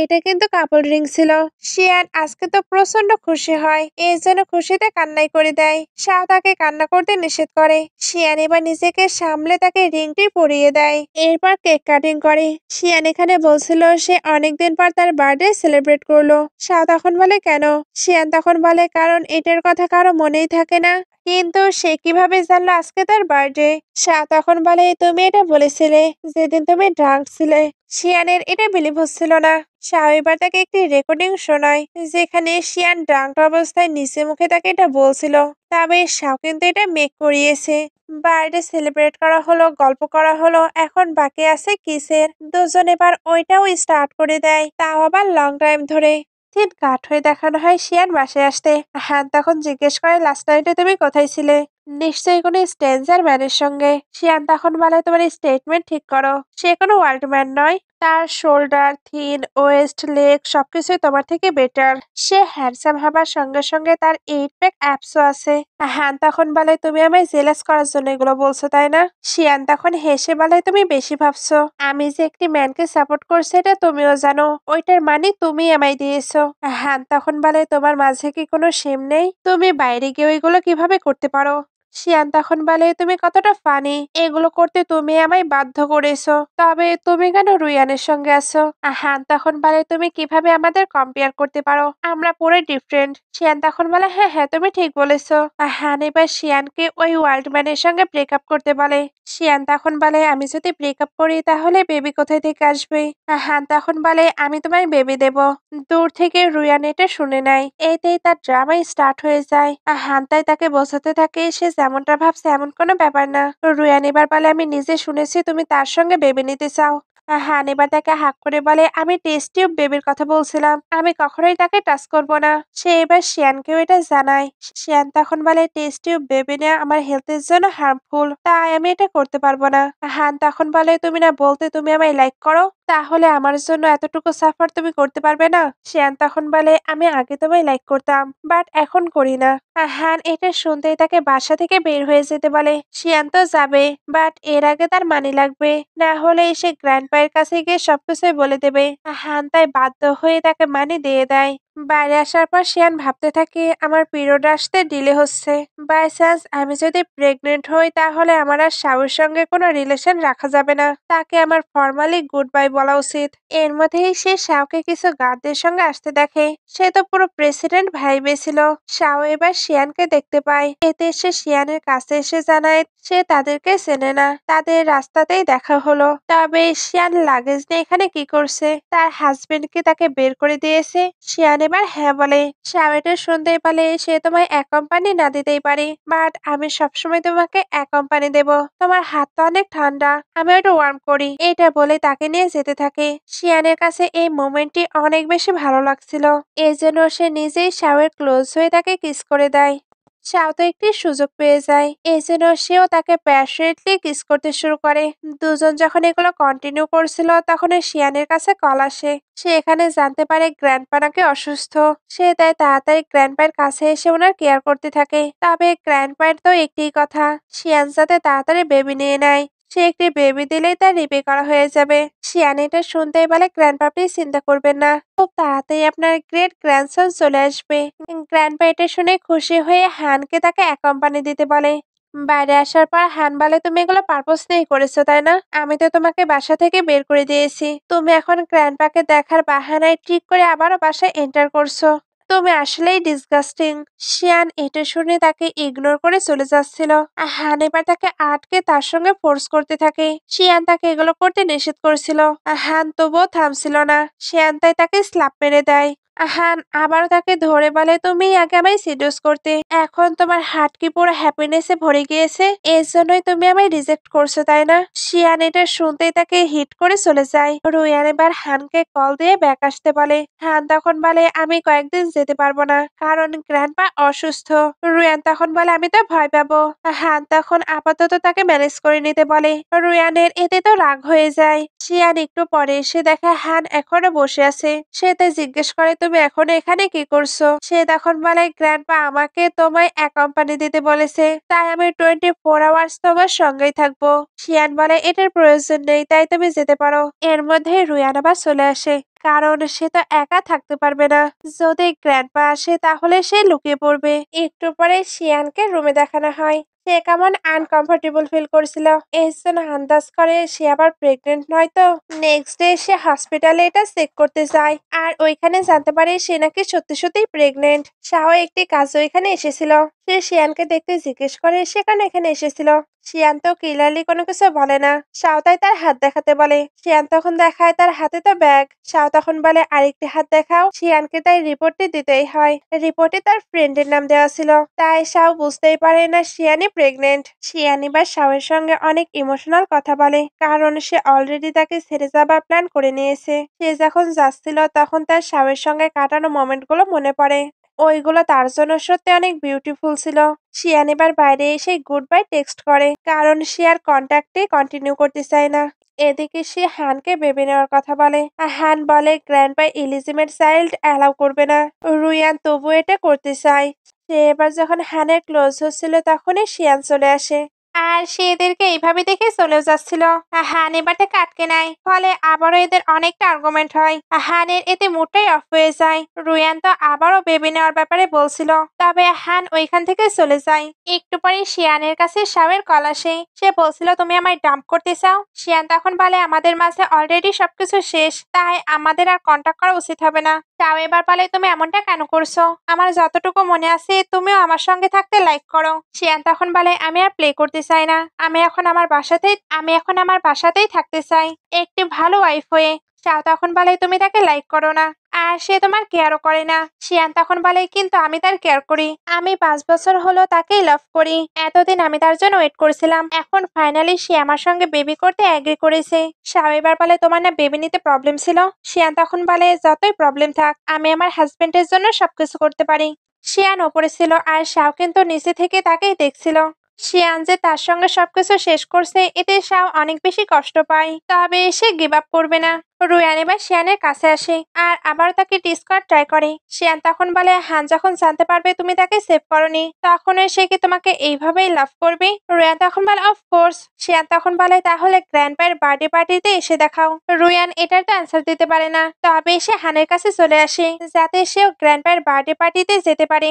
এটা কিন্তু কাপল রিং ছিল। শিয়ান আজকে তো প্রচন্ড খুশি হয়, এর জন্য খুশিতে কান্নাই করে দেয়। শাও তাকে কান্না করতে নিষেধ করে। শিয়ান এবার নিজেকে সামলে তাকে রিংটি পরিয়ে দেয়। এরপর কেক কাটিং করে। শিয়ান এখানে বলছিল সে অনেকদিন পর তার বার্থডে সেলিব্রেট করলো। শাও তখন বলে কেন? শিয়ান তখন বলে কারণ এটার কথা কারো মনেই থাকে না। কিন্তু সে কিভাবে জানলো আজকে তার বার্থডে? শাহ তখন বলে তুমি এটা বলেছিলে যেদিন তুমি ড্রাঙ্ক ছিলে। শিয়ানের এটা বিলিভ হচ্ছিল না। শাহ এবার তাকে একটি রেকর্ডিং শোনায়, যেখানে শিয়ান ড্রাঙ্ক অবস্থায় নিচে মুখে তাকে এটা বলছিল। তবে শাহ কিন্তু এটা মেক করিয়েছে। বার্থডে সেলিব্রেট করা হলো, গল্প করা হলো, এখন বাকি আছে কিসের। দুজন এবার ওইটাও স্টার্ট করে দেয়, তাও আবার লং টাইম ধরে। দিন কাঠ হয়ে দেখানো হয় শিয়ান বাসায় আসতে। হান তখন জিজ্ঞেস করে লাস্ট নাইটে তুমি কোথায় ছিলে? নিশ্চয়ই কোনো স্ট্রেঞ্জার ম্যানের সঙ্গে। শিয়ান তখন বলে তোমার স্টেটমেন্ট ঠিক করো, সে কোনো ওয়ার্ল্ড ম্যান নয়। তার শোল্ডার, থিন, ওয়েস্ট, লেগ সবকিছুই তোমার থেকে বেটার। সে হ্যান্ডসাম হবার সঙ্গে সঙ্গে তার 8 প্যাক অ্যাপসও আছে। হান তখন বলে তুমি আমায় জেলাস করার জন্য এগুলো বলছো তাই না? শিয়ান তখন হেসে বলে তুমি বেশি ভাবছো। আমি যে একটি ম্যানকে সাপোর্ট করছি এটা তুমিও জানো, ওইটার মানে তুমি আমায় দিয়েছো। হান তখন বলে তোমার মাঝে কি কোনো শেম নেই? তুমি বাইরে গিয়ে ওইগুলো কিভাবে করতে পারো? শিয়ান তখন বলে তুমি কতটা ফানি, এগুলো করতে তুমি আমায় বাধ্য করেছো। তবে তুমি কেন রুয়ানের সঙ্গে আছো? হান তখন বলে তুমি কিভাবে আমাদের কম্পেয়ার করতে পারো, আমরা পুরো ডিফারেন্ট। শিয়ান তখন বলে হ্যাঁ হ্যাঁ তুমি ঠিক বলেছো। হান এবার শিয়ানকে ওই ওয়ার্ল্ড ম্যানের সঙ্গে ব্রেকআপ করতে বলে। শিয়ান তখন বলে আমি যদি ব্রেকআপ করি তাহলে বেবি কোথায় থেকে আসবে? হান তখন বলে আমি তোমায় বেবি দেব। দূর থেকে রুয়ান এটা শুনে নেয়। এতেই তার ড্রামা স্টার্ট হয়ে যায়। হান তাই তাকে বোঝাতে থাকে সে যেমনটা ভাবছে এমন কোনো ব্যাপার না। রুয়ান এবার বলে আমি নিজে শুনেছি তুমি তার সঙ্গে বেবি নিতে চাও। হান এবার তাকে হাক করে বলে, আমি টেস্ট টিউব বেবির কথা বলছিলাম, আমি কখনোই তাকে টাচ করব না। সে এবার শিয়ানকেও এটা জানায়। শিয়ান তখন বলে, টেস্ট টিউব বেবি নেওয়া আমার হেলথের জন্য হার্মফুল, তাই আমি এটা করতে পারবো না। হান তখন বলে, তুমি না বলতে তুমি আমায় লাইক করো, তাহলে আমার জন্য এতটুকু সাফার তুমি করতে পারবে না? শিয়ান তখন বলে, আমি আগে তোমায় লাইক করতাম, বাট এখন করি না। হান এটা শুনতেই তাকে বাসা থেকে বের হয়ে যেতে বলে। শিয়ান তো যাবে, বাট এর আগে তার মানি লাগবে, না হলে সে গ্র্যান্ডপায়ের কাছে গিয়ে সবকিছুই বলে দেবে। হান তাই বাধ্য হয়ে তাকে মানি দিয়ে দেয়। বাইরে আসার পর শিয়ান ভাবতে থাকে, আমার পিরিয়ড আসতে ডিলে হচ্ছে, বাই চান্স আমি যদি প্রেগনেন্ট হই তাহলে আমার আর শাওর সঙ্গে কোনো রিলেশন রাখা যাবে না, তাকে আমার ফর্মালি গুড বাই বলা উচিত। এর মধ্যেই সে শাওকে কিছু গার্ডদের সঙ্গে আসতে দেখে। সে তো পুরো প্রেসিডেন্ট ভাইবে ছিল। শাও এবার শিয়ানকে দেখতে পায়, এতে সে শিয়ানের কাছে এসে জানায় সে তাদেরকে চেনে না, তাদের রাস্তাতেই দেখা হলো। তবে শিয়ান লাগেজ নিয়ে এখানে কি করছে, তার হাজবেন্ড কি তাকে বের করে দিয়েছে? শিয়ান এবার হ্যাঁ বলে। শাও এটা শুনতেই বলে, সে তোমায় এক কোম্পানি না দিতেই পারে, বাট আমি সবসময় তোমাকে এক কোম্পানি দেব। তোমার হাত তো অনেক ঠান্ডা, আমি ওটা ওয়ার্ম করি। এটা বলে তাকে নিয়ে যেতে থাকে। শিয়ানের কাছে এই মোমেন্টটি অনেক বেশি ভালো লাগছিল, এই জন্য সে নিজেই শাওয়ের ক্লোজ হয়ে তাকে কিস করে দেয়। শাও তো একটি সুযোগ পেয়ে যায়, এই জন্য সেও তাকে প্যাশনেটলি কিস করতে শুরু করে। দুজন যখন এগুলো কন্টিনিউ করছিল তখন শিয়ানের কাছে কল আসে। সে এখানে জানতে পারে গ্র্যান্ডপা নাকি অসুস্থ। সে তাই তাড়াতাড়ি গ্র্যান্ডপায়ের কাছে এসে ওনার কেয়ার করতে থাকে। তবে গ্র্যান্ডপায়ের তো একটি কথা, শিয়ান যাতে তাড়াতাড়ি বেবি নিয়ে নেয়। সে একটি বেবি দিলেই তার রিপে করা হয়ে যাবে। শিয়ান এটা শুনতেই বলে, গ্র্যান্ডপা প্লিজ চিন্তা করবেন না, খুব তাড়াতাড়ি আপনার গ্রেট গ্র্যান্ডসন চলে আসবে। গ্র্যান্ডপা এটা শুনে খুশি হয়ে হানকে তাকে এক কোম্পানি দিতে বলে। বাইরে আসার পর হান বলে, তুমি এগুলো পারপোজ নিয়েই করেছো তাই না? আমি তো তোমাকে বাসা থেকে বের করে দিয়েছি, তুমি এখন গ্র্যান্ডপাকে দেখার বাহানায় ঠিক করে আবারও বাসায় এন্টার করছো, তুমি আসলেই ডিসগাস্টিং। শিয়ান এটা শুনে তাকে ইগনোর করে চলে যাচ্ছিল। হান এবার তাকে আটকে তার সঙ্গে ফোর্স করতে থাকে। শিয়ান তাকে এগুলো করতে নিষেধ করছিল। হান তবুও থামছিল না। শিয়ান তাই তাকে স্ল্যাপ মেরে দেয়। হান আবারও তাকে ধরে বলে, তুমি আগে আমায় সিডিউস করতে, এখন তোমার হার্ট কি পুরো হ্যাপিনেসে ভরে গিয়েছে, এর জন্যই তুমি আমায় রিজেক্ট করছো তাই না? শিয়ান এটা শুনতেই তাকে হিট করে চলে যায়। রুয়ান এবার হানকে কল দিয়ে ব্যাক আসতে বলে। হান তখন বলে, আমি কয়েকদিন যেতে পারবো না, কারণ গ্র্যান্ডপা অসুস্থ। রুয়ান তখন বলে, আমি তো ভয় পাবো। হান তখন আপাতত তাকে ম্যানেজ করে নিতে বলে। রুয়ানের এতে তো রাগ হয়ে যায়। শিয়ান একটু পরে এসে দেখে হান এখনো বসে আছে। সে তাই জিজ্ঞেস করে, তুমি এখনো এখানে কি করছো? সে তখন বলে, গ্র্যান্ডপা আমাকে তোমায় এক কোম্পানি দিতে বলেছে, তাই আমি 24 আওয়ার্স তোমার সঙ্গেই থাকবো। শিয়ান বলে, এটার প্রয়োজন নেই, তাই তুমি যেতে পারো। এর মধ্যে রুয়ান আবার চলে আসে, কারণ সে তো একা থাকতে পারবে না। যদি গ্র্যান্ডপা আসে তাহলে সে লুকিয়ে পড়বে। একটু পরে শিয়ানকে রুমে দেখানো হয়। সে কেমন আনকমফোর্টেবল ফিল করছিল, এই জন্য আন্দাজ করে সে আবার প্রেগনেন্ট নয় তো। নেক্সট ডে সে হসপিটালে এটা চেক করতে যায়, আর ওইখানে জানতে পারে সে নাকি সত্যি সত্যিই প্রেগনেন্ট। শাও একটি কাজও এখানে এসেছিল। সে শিয়ানকে দেখতে জিজ্ঞেস করে সে কেন এখানে এসেছিল। শিয়ান তো ক্লিয়ারলি কোনো কিছু বলে না। শাও তাই তার হাত দেখাতে বলে। শিয়ান তখন দেখায় তার হাতে তো ব্যাগ। শাও তখন বলে, আরেকটি হাত দেখাও। শিয়ানকে তাই রিপোর্টটি দিতেই হয়। রিপোর্টে তার ফ্রেন্ডের নাম দেওয়া ছিল, তাই শাও বুঝতেই পারে না শিয়ানি প্রেগনেন্ট। শিয়ান এবার শাওয়ের সঙ্গে অনেক ইমোশনাল কথা বলে, কারণ সে অলরেডি তাকে ছেড়ে যাবার প্ল্যান করে নিয়েছে। সে যখন যাচ্ছিল তখন তার শাওয়ের সঙ্গে কাটানো মোমেন্টগুলো মনে পড়ে। ওইগুলো তার জন্য সত্যি অনেক বিউটিফুল ছিল। শিয়ান এবার বাইরে এসে গুড বাই টেক্সট করে, কারণ সে আর কন্ট্যাক্টে কন্টিনিউ করতে চায় না। এদিকে সে হানকে বেবি নেওয়ার কথা বলে। হান বলে গ্র্যান্ডপা ইলিজিমেট চাইল্ড অ্যালাউ করবে না। রুয়ান তবু এটা করতে চায়। সে এবার যখন হানের ক্লোজ হচ্ছিল তখনই শিয়ান চলে আসে, আর সে এদেরকে এইভাবে দেখে চলেও যাচ্ছিল। হান এবার তাকে আটকে নেয়, ফলে আবারও এদের অনেকটা আর্গুমেন্ট হয়। হানের এতে মুডটাই অফ হয়ে যায়। রুয়ান তো আবারও বেবি নেওয়ার ব্যাপারে বলছিল, তবে হান ওইখান থেকে চলে যায়। একটু পরে শিয়ানের কাছে শাওয়ের কল আসে। সে বলছিল, তুমি আমায় ডাম্প করতে চাও? শিয়ান তখন বলে, আমাদের মাঝে অলরেডি সবকিছু শেষ, তাই আমাদের আর কন্টাক্ট করা উচিত হবে না। শাও এবার বলে, তুমি এমনটা কেন করছো? আমার যতটুকু মনে আছে তুমিও আমার সঙ্গে থাকতে লাইক করো। শিয়ান তখন বলে, আমি আর প্লে করতে চাই না, আমি এখন আমার বাসাতেই থাকতে চাই, একটি ভালো ওয়াইফ হয়ে। শাও তখন বলে, তুমি তাকে লাইক করো না, আর সে তোমার কেয়ারও করে না। শিয়ান তখন বলে কিন্তু আমি তার কেয়ার করি, আমি 5 বছর হলো তাকেই লাভ করি, এতদিন আমি তার জন্য ওয়েট করেছিলাম, এখন ফাইনালি সে আমার সঙ্গে বেবি করতে এগ্রি করেছে। শাও এবার বলে তোমার না বেবি নিতে প্রবলেম ছিল? শিয়ান তখন বলে যতই প্রবলেম থাক আমি আমার হাজবেন্ডের জন্য সবকিছু করতে পারি। শিয়ান ওপরে ছিল আর শাও কিন্তু নিচে থেকে তাকেই দেখছিল। শিয়ান যে তার সঙ্গে সবকিছু শেষ করছে এতে শাও অনেক বেশি কষ্ট পায়, তবে সে গিভ আপ করবে না। রুয়ান এবার শিয়ানের কাছে আসে আর আবার তাকে টিস করার ট্রাই করে। শিয়ান তখন বলে হান যখন জানতে পারবে তুমি তাকে সেভ করনি তখন সে কি তোমাকে এইভাবেই লাভ করবে? রুয়ান তখন বলে অফ কোর্স। শিয়ান তখন বলে তাহলে গ্র্যান্ডপায়ের বার্থডে পার্টিতে এসে দেখাও। রুয়ান এটার তো অ্যান্সার দিতে পারে না, তবে সে হানের কাছে চলে আসে যাতে সেও গ্র্যান্ডপায়ের বার্থডে পার্টিতে যেতে পারে।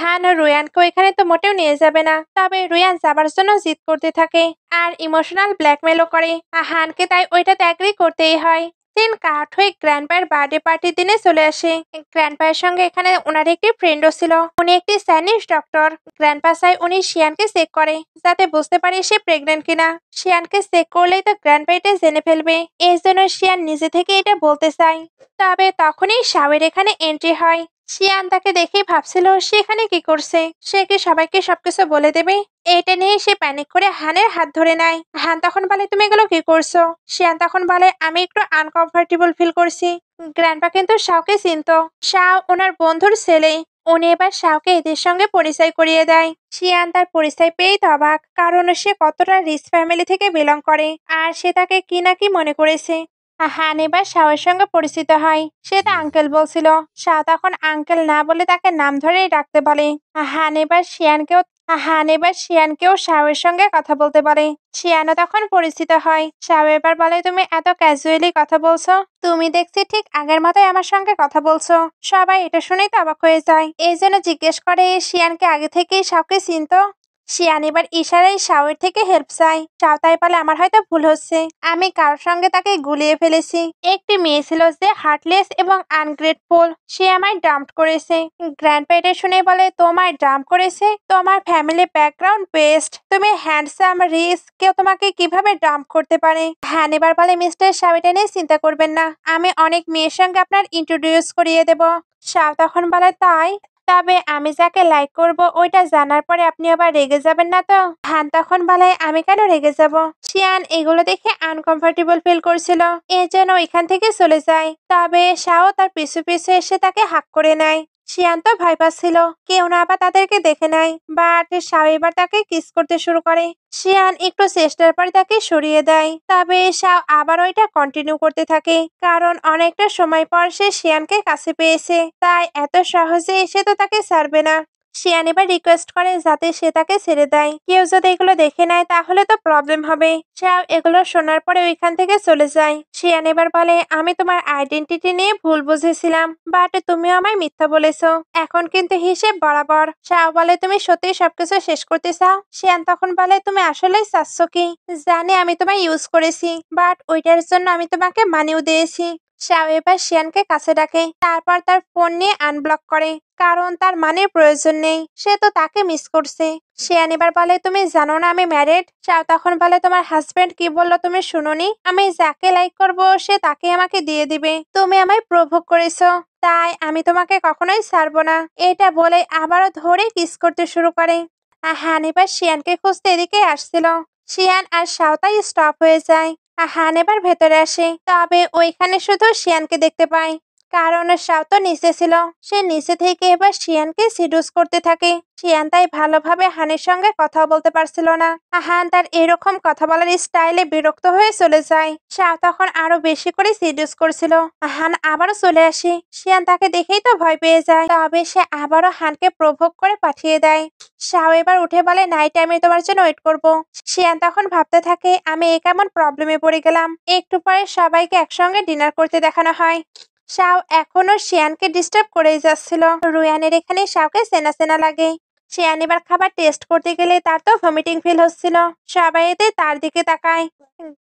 হান রুয়ানকে এখানে তো মোটেও নিয়ে যাবে না, তবে রুয়ান যাবার জন্য জিদ করতে থাকে আর ইমোশনাল ব্ল্যাকমেলও করে। হানকে তাই ওইটাতে অ্যাগ্রি করতেই হয়। দিন কাঠ হয়ে গ্র্যান্ডপায়ের বার্থডে পার্টির দিনে চলে আসে। গ্র্যান্ডপায়ের সঙ্গে এখানে ওনার একটি ফ্রেন্ডও ছিল, উনি একটি চাইনিজ ডক্টর। গ্র্যান্ডপা চাই উনি শিয়ানকে চেক করে যাতে বুঝতে পারে সে প্রেগনেন্ট কিনা। শিয়ানকে চেক করলেই তো গ্র্যান্ডপা এটা জেনে ফেলবে, এই জন্য শিয়ান নিজে থেকে এটা বলতে চায়। তবে তখনই শাওয়ের এখানে এন্ট্রি হয়। শিয়ান তাকে দেখেই ভাবছিল সে এখানে কি করছে, সে কি সবাইকে সবকিছু বলে দেবে? এটা নিয়ে সে প্যানিক করে হানের হাত ধরে নেয়। হান তখন বলে তুমি এগুলো কি করছো? শিয়ান তখন বলে আমি একটু আনকমফোর্টেবল ফিল করছি। গ্র্যান্ডপা কিন্তু শাওকে চিনতো, শাও ওনার বন্ধুর ছেলে। উনি এবার শাওকে এদের সঙ্গে পরিচয় করিয়ে দেয়। শিয়ান তার পরিচয় পেয়েই তো অবাক, কারণ সে কতটা রিচ ফ্যামিলি থেকে বিলং করে আর সে তাকে কি না কি মনে করেছে। হান এবার শাওয়ের সঙ্গে পরিচিত হয়, সে তো আঙ্কেল বলছিল। শাও তখন আঙ্কেল না বলে তাকে নাম ধরেই ডাকতে বলে। হান এবার শিয়ানকেও শাওয়ের সঙ্গে কথা বলতে বলে। শিয়ানও তখন পরিচিত হয়। শাও এবার বলে তুমি এত ক্যাজুয়ালি কথা বলছো, তুমি দেখছি ঠিক আগের মতোই আমার সঙ্গে কথা বলছো। সবাই এটা শুনেই তো অবাক হয়ে যায়, এই জন্য জিজ্ঞেস করে শিয়ানকে আগে থেকেই শাওকে চিনতো। শিয়ান এবার ইশারায় শাওয়ের থেকে হেল্প চায়। শাও তাই বলে আমার হয়তো ভুল হচ্ছে, আমি কারোর সঙ্গে তাকে গুলিয়ে ফেলেছি। একটি মেয়ে ছিল যে হার্টলেস এবং আনগ্রেটফুল, সে আমায় ডাম্প করেছে। গ্র্যান্ডপা এটা শুনে বলে তোমায় ডাম্প করেছে? তোমার ফ্যামিলি ব্যাকগ্রাউন্ড বেস্ট, তুমি হ্যান্ডসাম রিচ, কেউ তোমাকে কিভাবে ডাম্প করতে পারে? হ্যান এবার বলে মিস্টার শাও এটা নিয়ে চিন্তা করবেন না, আমি অনেক মেয়ের সঙ্গে আপনার ইন্ট্রোডিউস করিয়ে দেব। শাও তখন বলে তাই? তবে আমি যাকে লাইক করব ওইটা জানার পরে আপনি আবার রেগে যাবেন না তো? হান তখন বলে আমি কেন রেগে যাব? শিয়ান এগুলো দেখে আনকমফোর্টেবল ফিল করছিল, এর জন্য এখান থেকে চলে যায়। তবে শাও তার পিছু পিছু এসে তাকে হাক করে নেয়। শিয়ান তো ভয় পাচ্ছিল কেউ না আবার তাদেরকে দেখে নেয়, বাট শাও এবার তাকে কিস করতে শুরু করে। শিয়ান একটু চেষ্টার পর তাকে সরিয়ে দেয়, তবে শাও আবার ওইটা কন্টিনিউ করতে থাকে, কারণ অনেকটা সময় পর সে শিয়ানকে কাছে পেয়েছে, তাই এত সহজে সে তো তাকে ছাড়বে না। শিয়ান এবার রিকোয়েস্ট করে যাতে সে তাকে ছেড়ে দেয়, কেউ যদি এগুলো দেখে নেয় তাহলে তো প্রবলেম হবে। শাও এগুলো শোনার পরে ওইখান থেকে চলে যায়। শিয়ান এবার বলে আমি তোমার আইডেন্টিটি নিয়ে ভুল বুঝেছিলাম, বাট তুমিও আমায় মিথ্যা বলেছো, এখন কিন্তু হিসেব বরাবর। শাও বলে তুমি সত্যি সবকিছু শেষ করতে চাও? শিয়ান তখন বলে তুমি আসলেই চাচ্ছ কি? জানি আমি তোমায় ইউজ করেছি, বাট ওইটার জন্য আমি তোমাকে মানিও দিয়েছি। শাও এবার শিয়ানকে কাছে ডাকে, তারপর তার ফোন নিয়ে আনব্লক করে, কারণ তার মানের প্রয়োজন নেই, সে তো তাকে মিস করছে। শিয়ান এবার বলে তুমি জানো না আমি ম্যারিড? শাও তখন বলে তোমার হাজবেন্ড কি বললো তুমি শুনোনি? আমি যাকে লাইক করব সে তাকে আমাকে দিয়ে দিবে, তুমি আমায় প্রভোগ করেছো, তাই আমি তোমাকে কখনোই ছাড়বো না। এটা বলে আবারও ধরে কিস করতে শুরু করে। হান এবার শিয়ানকে খুঁজতে এদিকে আসছিল। শিয়ান আর শাও তাই স্টপ হয়ে যায়। হান এবার ভেতরে আসে, তবে ওইখানে শুধু শিয়ানকে দেখতে পায়, কারণ শাও তো নিচে ছিল। সে নিচে থেকে এবার শিয়ানকে সিডুস করতে থাকে। শিয়ান তাই ভালোভাবে হানের সঙ্গে কথাও বলতে পারছিল না। হান তার এরকম কথা বলার স্টাইলে বিরক্ত হয়ে চলে যায়। শাও তখন আরো বেশি করে সিডুস করছিল। হান আবারও চলে আসে, শিয়ান তাকে দেখেই তো ভয় পেয়ে যায়, তবে সে আবারও হানকে প্রভোগ করে পাঠিয়ে দেয়। শাও এবার উঠে বলে নাইট আমি তোমার জন্য ওয়েট করব। শিয়ান তখন ভাবতে থাকে আমি এ কেমন প্রবলেমে পড়ে গেলাম। একটু পরে সবাইকে একসঙ্গে ডিনার করতে দেখানো হয়। শাও এখনো শিয়ানকে ডিস্টার্ব করেই যাচ্ছিল। রুয়ানের এখানে শাওকে চেনা চেনা লাগে। শিয়ান এবার খাবার টেস্ট করতে গেলে তার তো ভমিটিং ফিল হচ্ছিল, সবাই এতে তার দিকে তাকায়।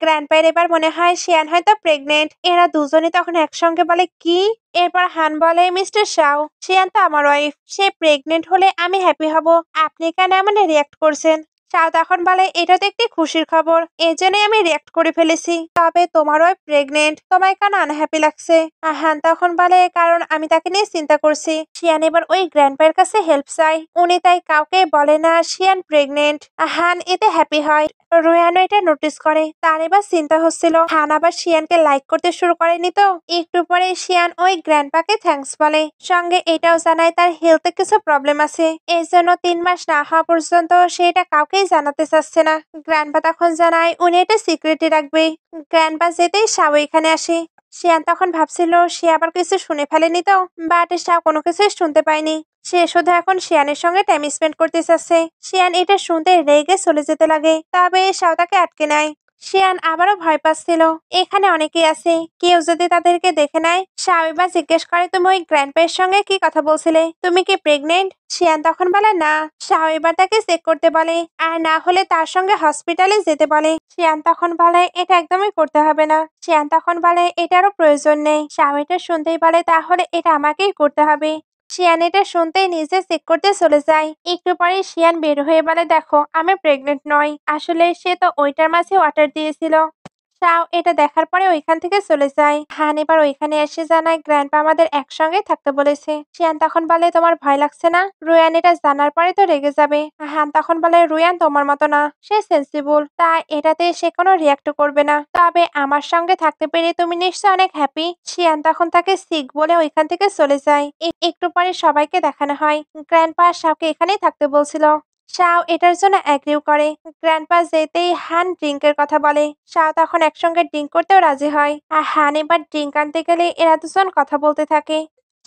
গ্র্যান্ডপায়ের এবার মনে হয় শিয়ান হয়তো প্রেগনেন্ট। এরা দুজনে তখন একসঙ্গে বলে কি? এরপর হান বলে মিস্টার শাও, শিয়ান তো আমার ওয়াইফ, সে প্রেগনেন্ট হলে আমি হ্যাপি হব, আপনি কেন এমন রিয়াক্ট করছেন? শাও তখন বলে এটা তো একটি খুশির খবর, এই জন্যই আমি রিয়াক্ট করে ফেলেছি। তবে তোমার ওই প্রেগনেন্ট, তোমায় কেন আনহ্যাপি লাগছে? হান তখন বলে কারণ আমি তাকে নিয়ে চিন্তা করছি। শিয়ান এবার ওই গ্র্যান্ডপায়ের কাছে হেল্প চায়, উনি তাই কাউকে বলে না শিয়ান প্রেগনেন্ট। হান এতে হ্যাপি হয়। রোয়ানও এটা নোটিস করে, তার এবার চিন্তা হচ্ছিল হান আবার শিয়ানকে লাইক করতে শুরু করেনি তো। একটু পরে শিয়ান ওই গ্র্যান্ডপাকে থ্যাঙ্কস বলে, সঙ্গে এটাও জানায় তার হেলথে কিছু প্রবলেম আছে, এই জন্য 3 মাস না হওয়া পর্যন্ত সে এটা কাউকেই জানাতে চাচ্ছে না। গ্র্যান্ডপা তখন জানায় উনি এটা সিক্রেটই রাখবে। গ্র্যান্ডপা যেতেই শাও এখানে আসে। শিয়ান তখন ভাবছিল সে আবার কিছু শুনে ফেলেনি তো, বাট শাও কোনো কিছুই শুনতে পায়নি। সে শুধু এখন শিয়ানের সঙ্গে টাইম স্পেন্ড করতে চাচ্ছে। শিয়ান এটা শুনতে রেগে চলে যেতে লাগে, তবে শাও তাকে আটকে নেয়। শিয়ান আবারও ভয় পাচ্ছিল, এখানে অনেকেই আছে, কেউ যদি তাদেরকে দেখে নেয়। শাও এবার জিজ্ঞেস করে তুমি ওই গ্র্যান্ডপায়ের সঙ্গে কি কথা বলছিলে, তুমি কি প্রেগনেন্ট? শিয়ান তখন বলে না। শাও এবার তাকে চেক করতে বলে, আর না হলে তার সঙ্গে হসপিটালে যেতে বলে। শিয়ান তখন বলে এটা একদমই করতে হবে না। শিয়ান তখন বলে এটারও প্রয়োজন নেই। শাও এটা শুনতেই বলে তাহলে এটা আমাকেই করতে হবে। শিয়ান এটা শুনতেই নিজে চেক করতে চলে যায়। একটু পরে শিয়ান বের হয়ে বলে দেখো আমি প্রেগনেন্ট নই, আসলে সে তো ওইটার মাঝে ওয়াটার দিয়েছিল। শাও এটা দেখার পরে ওইখান থেকে চলে যায়। হান এবার ওইখানে এসে জানায় গ্র্যান্ডপা আমাদের একসঙ্গে থাকতে বলেছে। শিয়ান তখন বলে তোমার ভয় লাগছে না? রুয়ান এটা জানার পরে তো রেগে যাবে। হান তখন বলে রুয়ান তোমার মতো না, সে সেন্সিবল, তাই এটাতে সে কোনো রিয়াক্ট করবে না। তবে আমার সঙ্গে থাকতে পেরে তুমি নিশ্চয় অনেক হ্যাপি। শিয়ান তখন তাকে সিক বলে ওইখান থেকে চলে যায়। একটু পরে সবাইকে দেখানো হয় গ্র্যান্ডপা শাওকে এখানেই থাকতে বলছিল। শাও এটার জন্য অ্যাগ্রিও করে। গ্র্যান্ডপা যেতেই হান ড্রিঙ্কের কথা বলে। শাও তখন একসঙ্গে ড্রিঙ্ক করতেও রাজি হয়। আর হান এবার ড্রিঙ্ক আনতে গেলে এরা দুজন কথা বলতে থাকে।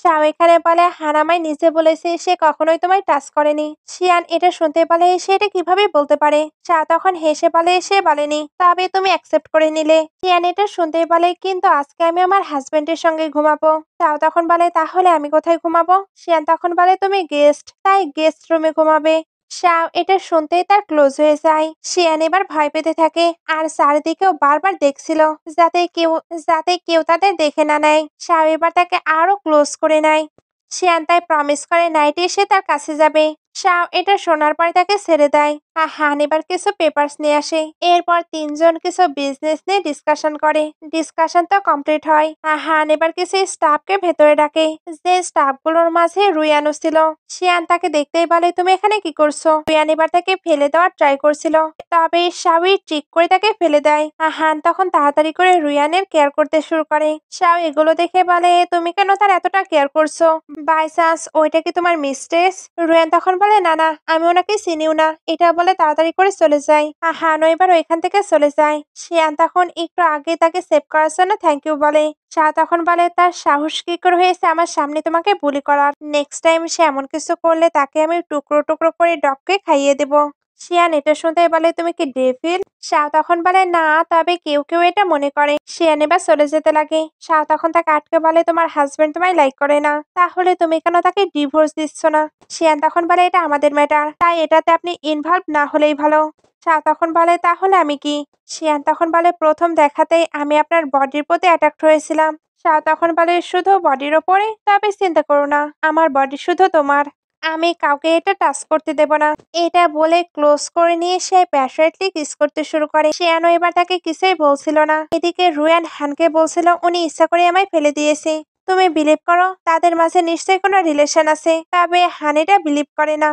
শাও এখানে বলে হান আমায় নিজে বলেছে সে কখনোই তোমায় টাচ করেনি। শিয়ান এটা শুনতে বলে সে এটা কিভাবে বলতে পারে? শাও তখন হেসে বলে সে বলেনি, তবে তুমি অ্যাকসেপ্ট করে নিলে। শিয়ান এটা শুনতে বলে কিন্তু আজকে আমি আমার হাজবেন্ডের সঙ্গে ঘুমাবো। শাও তখন বলে তাহলে আমি কোথায় ঘুমাবো? শিয়ান তখন বলে তুমি গেস্ট, তাই গেস্ট রুমে ঘুমাবে। শাও এটা শুনতেই তার ক্লোজ হয়ে যায়। শিয়ান এবার ভয় পেতে থাকে আর চারিদিকেও বারবার দেখছিল যাতে কেউ তাদের দেখে না নেয়। শাও এবার তাকে আরো ক্লোজ করে নেয়। শিয়ান তাই প্রমিস করে নাইটে এসে তার কাছে যাবে। শাও এটা শোনার পরে তাকে ছেড়ে দেয়। আর হান এবার কিছু পেপারস নিয়ে আসে। এরপর তিনজন কিছু বিজনেস নিয়ে ডিসকাশন করে। ডিসকাশন তো কমপ্লিট হয়। আর হান এবার কিছু স্টাফকে ভেতরে ডাকে, যে স্টাফগুলোর মাঝে রুয়ানও ছিল। শিয়ান তাকে দেখতেই বলে তুমি এখানে কি করছো? রুয়ান এবার তাকে ফেলে দেওয়ার ট্রাই করছিল, তবে শাওই ট্রিক করে তাকে ফেলে দেয়। আর হান তখন তাড়াতাড়ি করে রুয়ানের কেয়ার করতে শুরু করে। শাও এগুলো দেখে বলে তুমি কেন তার এতটা কেয়ার করছো? বাই চান্স ওইটা কি তোমার মিস্টেস? রুয়ান তখন বলে না না, আমি ওনাকে চিনিও না। এটা বলে তাড়াতাড়ি করে চলে যায়। আর হানও এবার ওইখান থেকে চলে যায়। শিয়ান তখন একটু আগে তাকে সেভ করার জন্য থ্যাংক ইউ বলে। শাহ তখন বলে তার সাহস কি করে হয়েছে আমার সামনে তোমাকে বুলি করার? নেক্সট টাইম সে এমন কিছু করলে তাকে আমি টুকরো টুকরো করে ডগকে খাইয়ে দেব। শিয়ান এটা শুনতে বলে তুমি কি ডেভিল? শাহ তখন বলে না, তবে কেউ কেউ এটা মনে করে। শিয়ান এবার চলে যেতে লাগে। শাহ তখন তাকে আটকে বলে তোমার হাজবেন্ড তোমায় লাইক করে না, তাহলে তুমি কেন তাকে ডিভোর্স দিচ্ছ না? শিয়ান তখন বলে এটা আমাদের ম্যাটার, তাই এটাতে আপনি ইনভলভ না হলেই ভালো। শাহ তখন বলে তাহলে আমি কি? শিয়ান তখন বলে প্রথম দেখাতেই আমি আপনার বডির প্রতি অ্যাট্রাক্ট হয়েছিলাম। শাহ তখন বলে শুধু বডির ওপরে? তবে চিন্তা করো না, আমার বডি শুধু তোমার, আমি কাউকে এটা টাচ করতে দেব না। এটা বলে ক্লোজ করে নিয়ে সে প্যাশনেটলি কিস করতে শুরু করে। শিয়ানো এবার তাকে কিছুই বলছিল না। এদিকে রুয়ান হানকে বলছিল উনি ইচ্ছা করে আমায় ফেলে দিয়েছে। তুমি বিলিভ করো তাদের মাঝে নিশ্চয়ই কোনো রিলেশন আছে, তবে হান এটা বিলিভ করে না।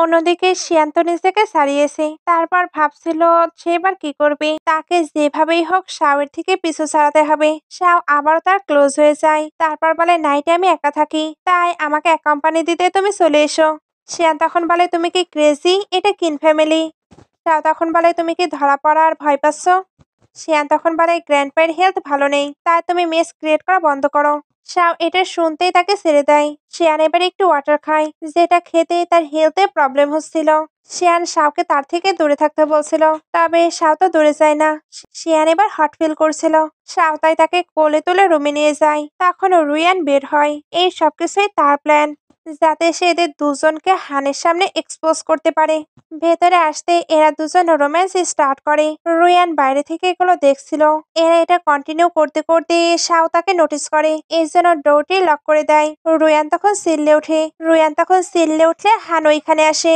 অন্যদিকে শিয়ান তো নিজেকে ছাড়িয়েছে, তারপর ভাবছিল সে এবার কি করবে। তাকে যেভাবেই হোক শাওয়ের থেকে পিছু ছাড়াতে হবে। শাও আবারও তার ক্লোজ হয়ে যায়। তারপর বলে নাইটে আমি একা থাকি, তাই আমাকে এক কোম্পানি দিতে তুমি চলে এসো। শিয়ান তখন বলে তুমি কি ক্রেজি? এটা কিন ফ্যামিলি। শাও তখন বলে তুমি কি ধরা পড়ার ভয় পাচ্ছ? শিয়ান তখন বলে গ্র্যান্ডপায়ের হেলথ ভালো নেই, তাই তুমি মেস ক্রিয়েট করা বন্ধ করো। শাও এটা শুনতেই তাকে ছেড়ে দেয়। শিয়ান এবার একটু ওয়াটার খায়, যেটা খেতে তার হেলথে প্রবলেম হচ্ছিল। শিয়ান শাওকে তার থেকে দূরে থাকতে বলছিল, তবে শাও তো দূরে যায় না। শিয়ান এবার হট ফিল করছিল। শাও তাই তাকে কোলে তুলে রুমে নিয়ে যায়। তখন রুয়ান বের হয়। এই সবকিছুই তার প্ল্যান, যাতে সে এদের দুজনকে হানের সামনে এক্সপোজ করতে পারে। ভেতরে আসতে এরা দুজন রোম্যান্স স্টার্ট করে। রুয়ান বাইরে থেকে এগুলো দেখছিল। এরা এটা কন্টিনিউ করতে করতে শাও তাকে নোটিস করে, এই জন্য ডোরটি লক করে দেয়। রুয়ান তখন সিল্লে উঠলে হান ওইখানে আসে।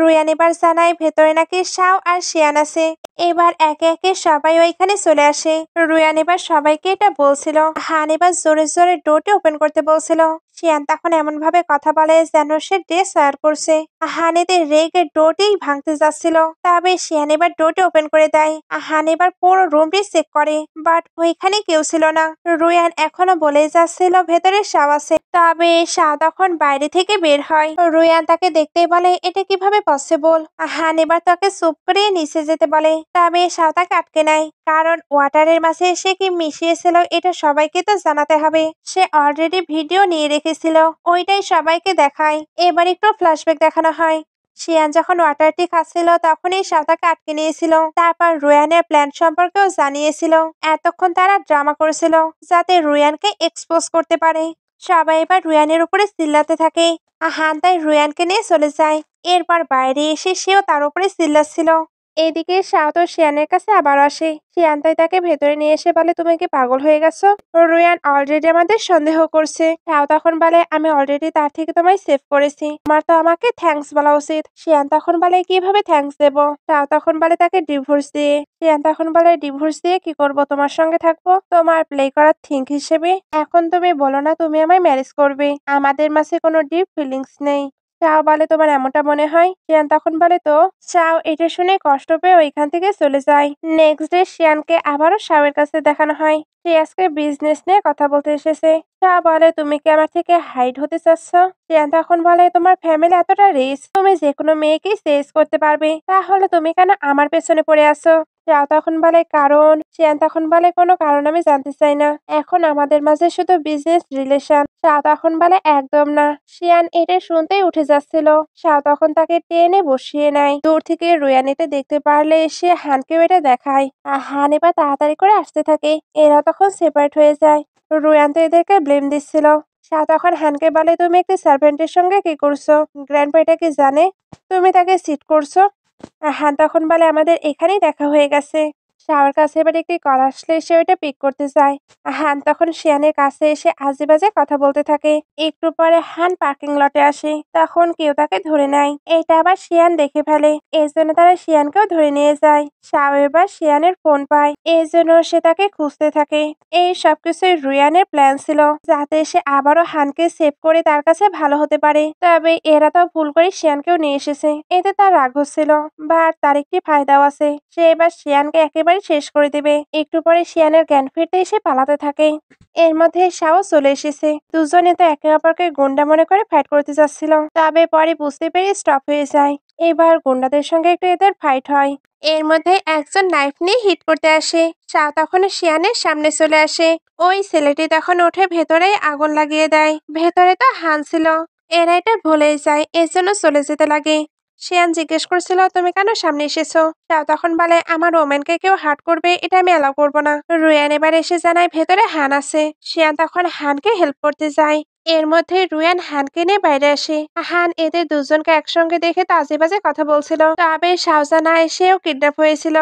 রুয়ান এবার জানায় ভেতরে নাকি শাও আর শিয়ান আছে। এবার একে একে সবাই ওইখানে চলে আসে। রুয়ান এবার সবাইকে এটা বলছিল। হান এবার জোরে জোরে ডোরটি ওপেন করতে বলছিল। শিয়ান তখন এমন ভাবে কথা বলে যেন সে ডেসায়ার করছে। হান এদের রেগে ডোরটি ভাঙতে যাচ্ছিল, তবে শিয়ান এবার ডোরটি ওপেন করে দেয়। হান এবার পুরো রুমটি চেক করে, বাট ওইখানে কেউ ছিল না। রুয়ান এখনো বলে যাচ্ছিল ভেতরে শাও আছে, তবে শাও তখন বাইরে থেকে বের হয়। রুয়ান তাকে দেখতেই বলে এটা কিভাবে পসিবল। হান এবার তাকে চুপ করে নিচে যেতে বলে, তবে শাও তাকে আটকে নেয়, কারণ ওয়াটারের মাঝে সে কি মিশিয়েছিল এটা সবাইকে তো জানাতে হবে। সে অলরেডি ভিডিও নিয়ে রেখেছিল, ওইটাই সবাইকে দেখায়। এবার একটু ফ্ল্যাশব্যাক দেখানো হয়। শিয়ান যখন ওয়াটারটি খাচ্ছিল তখনই শাও তাকে আটকে নিয়েছিল। তারপর রুয়ানের প্ল্যান সম্পর্কেও জানিয়েছিল। এতক্ষণ তারা ড্রামা করেছিল যাতে রুয়ানকে এক্সপোজ করতে পারে। সবাই এবার রুয়ানের উপরে চিল্লাতে থাকে। হান তাই রুয়ানকে নিয়ে চলে যায়। এরপর বাইরে এসে সেও তার উপরে চিল্লাচ্ছিল। এদিকে শাও তো শিয়ানের কাছে আবার আসে। শিয়ান তাই তাকে ভেতরে নিয়ে এসে বলে তুমি কি পাগল হয়ে গেছো? রুয়ান অলরেডি আমাদের সন্দেহ করছে। শাও তখন বলে আমি অলরেডি তার থেকে তোমায় সেভ করেছি, তোমার তো আমাকে থ্যাঙ্কস বলা উচিত। শিয়ান তখন বলে কিভাবে থ্যাঙ্কস দেব? শাও তখন বলে তাকে ডিভোর্স দিয়ে। শিয়ান তখন বলে ডিভোর্স দিয়ে কি করব? তোমার সঙ্গে থাকবো তোমার প্লে করার থিঙ্ক হিসেবে। এখন তুমি বলো না তুমি আমায় ম্যারেজ করবে, আমাদের মাঝে কোনো ডিপ ফিলিংস নেই। শাও বলে তোমার এমনটা মনে হয়? শিয়ান তখন বলে তো। শাও এটা শুনে কষ্ট পেয়ে ওইখান থেকে চলে যায়। নেক্সট ডে শিয়ানকে আবারও শাওয়ের কাছে দেখানো হয়। সে আজকে বিজনেস নিয়ে কথা বলতে এসেছে। শাও বলে তুমি কি আমার থেকে হাইড হতে চাচ্ছ? শিয়ান তখন বলে তোমার ফ্যামিলি এতটা রিচ, তুমি যে কোনো মেয়েকেই চেজ করতে পারবে, তাহলে তুমি কেন আমার পেছনে পড়ে আছো? শাও তখন বলে কারণ। শিয়ান তখন বলে কোনো কারণ আমি জানতে চাই না, এখন আমাদের মাঝে শুধু বিজনেস রিলেশন। শাও তখন বলে একদম না। শিয়ান এটা শুনতেই উঠে যাচ্ছিল। শাও তখন তাকে টেনে বসিয়ে নেয়। দূর থেকে রুয়ান এটা দেখতে পারলে সে হানকেও এটা দেখায়। আর হান এবার তাড়াতাড়ি করে আসতে থাকে। এরা তখন সেপারেট হয়ে যায়। রুয়ান তো এদেরকে ব্লেম দিচ্ছিল। শাও তখন হানকে বলে তুমি একটি সার্ভেন্টের সঙ্গে কি করছো? গ্র্যান্ডপা এটা কি জানে তুমি তাকে চিট করছো? হান তখন বলে আমাদের এখানেই দেখা হয়ে গেছে। শাওয়ার কাছে এবার একটি কল আসলে সে ওইটা পিক করতে যায়। হান তখন শিয়ানের কাছে এসে আজে বাজে কথা বলতে থাকে। একটু পরে হান পার্কিং লটে আসে, তখন কেউ তাকে ধরে নেয়। এটা আবার শিয়ান দেখে ফেলে, এই জন্য তারা শিয়ানকেও ধরে নিয়ে যায়। শাও এবার শিয়ানের ফোন পায়, এই জন্য সে তাকে খুঁজতে থাকে। এই সবকিছুই রুয়ানের প্ল্যান ছিল, যাতে সে আবারও হানকে সেভ করে তার কাছে ভালো হতে পারে। তবে এরা তো ভুল করে শিয়ানকেও নিয়ে এসেছে, এতে তার রাগ হচ্ছিল। বাট তার একটি ফায়দাও আছে, সে এবার শিয়ানকে একেবারে শেষ করে দেবে। একটু পরে শিয়ানের জ্ঞান ফিরতে এসে পালাতে থাকে। এর মধ্যে শাও চলে এসেছে। দুজনে তো একে অপরকে গুন্ডা মনে করে ফাইট করতে যাচ্ছিল, তবে পরে বুঝতে পেরে স্টপ হয়ে যায়। এবার গুন্ডাদের সঙ্গে একটু এদের ফাইট হয়। এর মধ্যে একজন নাইফ নিয়ে হিট করতে আসে। শাও তখন শিয়ানের সামনে চলে আসে। ওই ছেলেটি তখন উঠে ভেতরে আগুন লাগিয়ে দেয়। ভেতরে তো হান ছিল, এরা এটা ভুলেই যায়, এর জন্য চলে যেতে লাগে। শিয়ান জিজ্ঞেস করছিল তুমি কেন সামনে এসেছো? শাও তখন বলে আমার ওমেনকে কেউ হার্ট করবে এটা আমি অ্যালাউ করবো না। রুয়ান এবার এসে জানায় ভেতরে হান আছে। শিয়ান তখন হানকে হেল্প করতে যায়। এর মধ্যে রুয়ান হানকে নিয়ে বাইরে আসে। হান এদের দুজনকে একসঙ্গে দেখে তো আজে বাজে কথা বলছিল, তবে শাওজানা এসেও কিডন্যাপ হয়েছিল।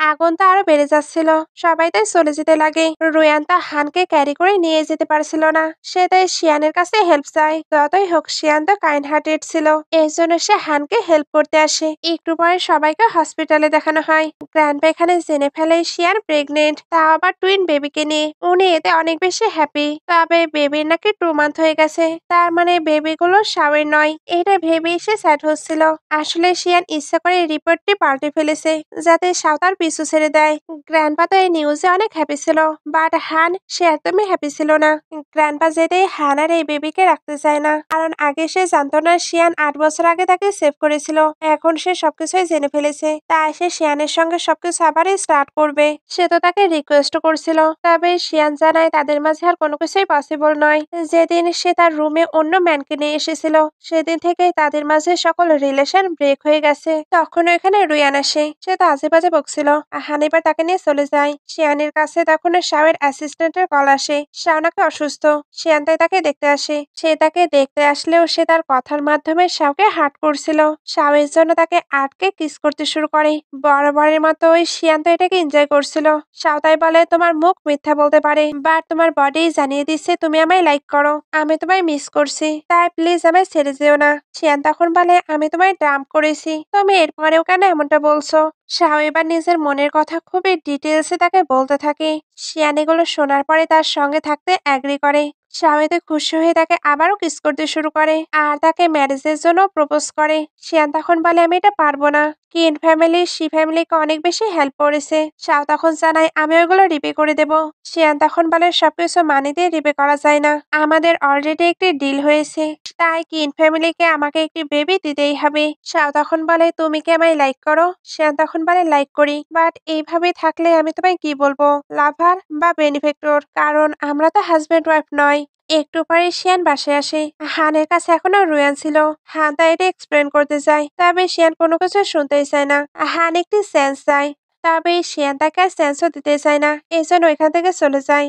আগুন তো আরো বেড়ে যাচ্ছিল, সবাই তাই চলে যেতে লাগে। রুয়ান তা হানকে ক্যারি করে নিয়ে যেতে পারছিল না, সে তাই শিয়ানের কাছে হেল্প চায়। যতই হোক শিয়ান তো কাইন্ড হার্টেড ছিল, এই জন্য সে হানকে হেল্প করতে আসে। একটু পরে সবাইকে হসপিটালে দেখানো হয়। গ্র্যান্ডপা এখানে জেনে ফেলে শিয়ান প্রেগনেন্ট, তাও আবার টুইন বেবিকে নিয়ে। উনি এতে অনেক বেশি হ্যাপি, তবে বেবির নাকি 2 মান্থ হয়ে গেছে, তার মানে বেবিগুলো শাওয়ের নয়। এটা ভেবে সে স্যাড হচ্ছিল। আসলে শিয়ান ইচ্ছা করে রিপোর্টটি পাল্টে ফেলেছে যাতে শাও তার পিছু ছেড়ে দেয়। গ্র্যান্ডপা তো এই নিউজে অনেক হ্যাপি ছিল, বাট হান সে একদমই হ্যাপি ছিল না। গ্র্যান্ডপা যেতেই হান আর এই বেবিকে রাখতে চায় না, কারণ আগে সে জানতো না শিয়ান 8 বছর আগে তাকে সেভ করেছিল। এখন সে সবকিছুই জেনে ফেলেছে, তাই সে শিয়ানের সঙ্গে সবকিছু আবারই স্টার্ট করবে। সে তো তাকে রিকোয়েস্ট করছিল, তবে শিয়ান জানায় তাদের মাঝে আর কোনো কিছুই পসিবল নয়। যেদিন সে তার রুমে অন্য ম্যানকে নিয়ে এসেছিল সেদিন থেকেই তাদের মাঝে সকল রিলেশন ব্রেক হয়ে গেছে। তখন ওইখানে রুয়ান আসে, সে তো আজে বাজে বকছিল। হান এবার তাকে নিয়ে চলে যায়। শিয়ানের কাছে তখন শাওয়ের অ্যাসিস্ট্যান্টের কল আসে। শাও নাকি অসুস্থ। শিয়ান তাই তাকে দেখতে আসে। সে তাকে দেখতে আসলেও সে তার কথার মাধ্যমে শাওকে হার্ট করছিল। শাও এর জন্য তাকে আটকে কিস করতে শুরু করে। বরাবরের মতো ওই শিয়ান তো এটাকে এনজয় করছিল। শাও তাই বলে, তোমার মুখ মিথ্যা বলতে পারে, বাট তোমার বডি জানিয়ে দিচ্ছে তুমি আমায় লাইক করো। আমি তোমায় মিস করছি, তাই প্লিজ আমায় ছেড়ে যেও না। শিয়ান তখন বলে, আমি তোমায় ডাম্প করেছি, তুমি এরপরেও কেন এমনটা বলছো? শাও এবার নিজের মনের কথা খুবই ডিটেলসে তাকে বলতে থাকে। শিয়ান এগুলো শোনার পরে তার সঙ্গে থাকতে অ্যাগ্রি করে। শাও এতে খুশি হয়ে তাকে আবারও কিস করতে শুরু করে আর তাকে ম্যারেজের জন্য প্রপোজ করে। শিয়ান তখন বলে, আমি এটা পারবো না। কিন ফ্যামিলি শি ফ্যামিলিকে অনেক বেশি হেল্প করেছে। শাও তখন জানায়, আমি ওইগুলো রিপে করে দেব। শিয়ান তখন বলে, সবকিছু মানি দিয়ে রিপে করা যায় না, আমাদের অলরেডি একটি ডিল হয়েছে, তাই কিন ফ্যামিলিকে আমাকে একটি বেবি দিতেই হবে। শাও তখন বলে, তুমি কি আমায় লাইক করো? শিয়ান তখন বলে, লাইক করি, বাট এইভাবে থাকলে আমি তোমায় কি বলবো, লাভার বা বেনিফেক্টর? কারণ আমরা তো হাজব্যান্ড ওয়াইফ নয়। একটু পরে শিয়ান বাসায় আসে। হানের কাছে এখনো রুয়ান ছিল। হান তা এটা এক্সপ্লেন করতে চায়, তবে শিয়ান কোনো কিছু শুনতেই চায় না। হান একটি সেন্স চায়, তবে শিয়ান তাকে আর সেন্সও দিতে চায় না, এজন্য ওইখান থেকে চলে যায়।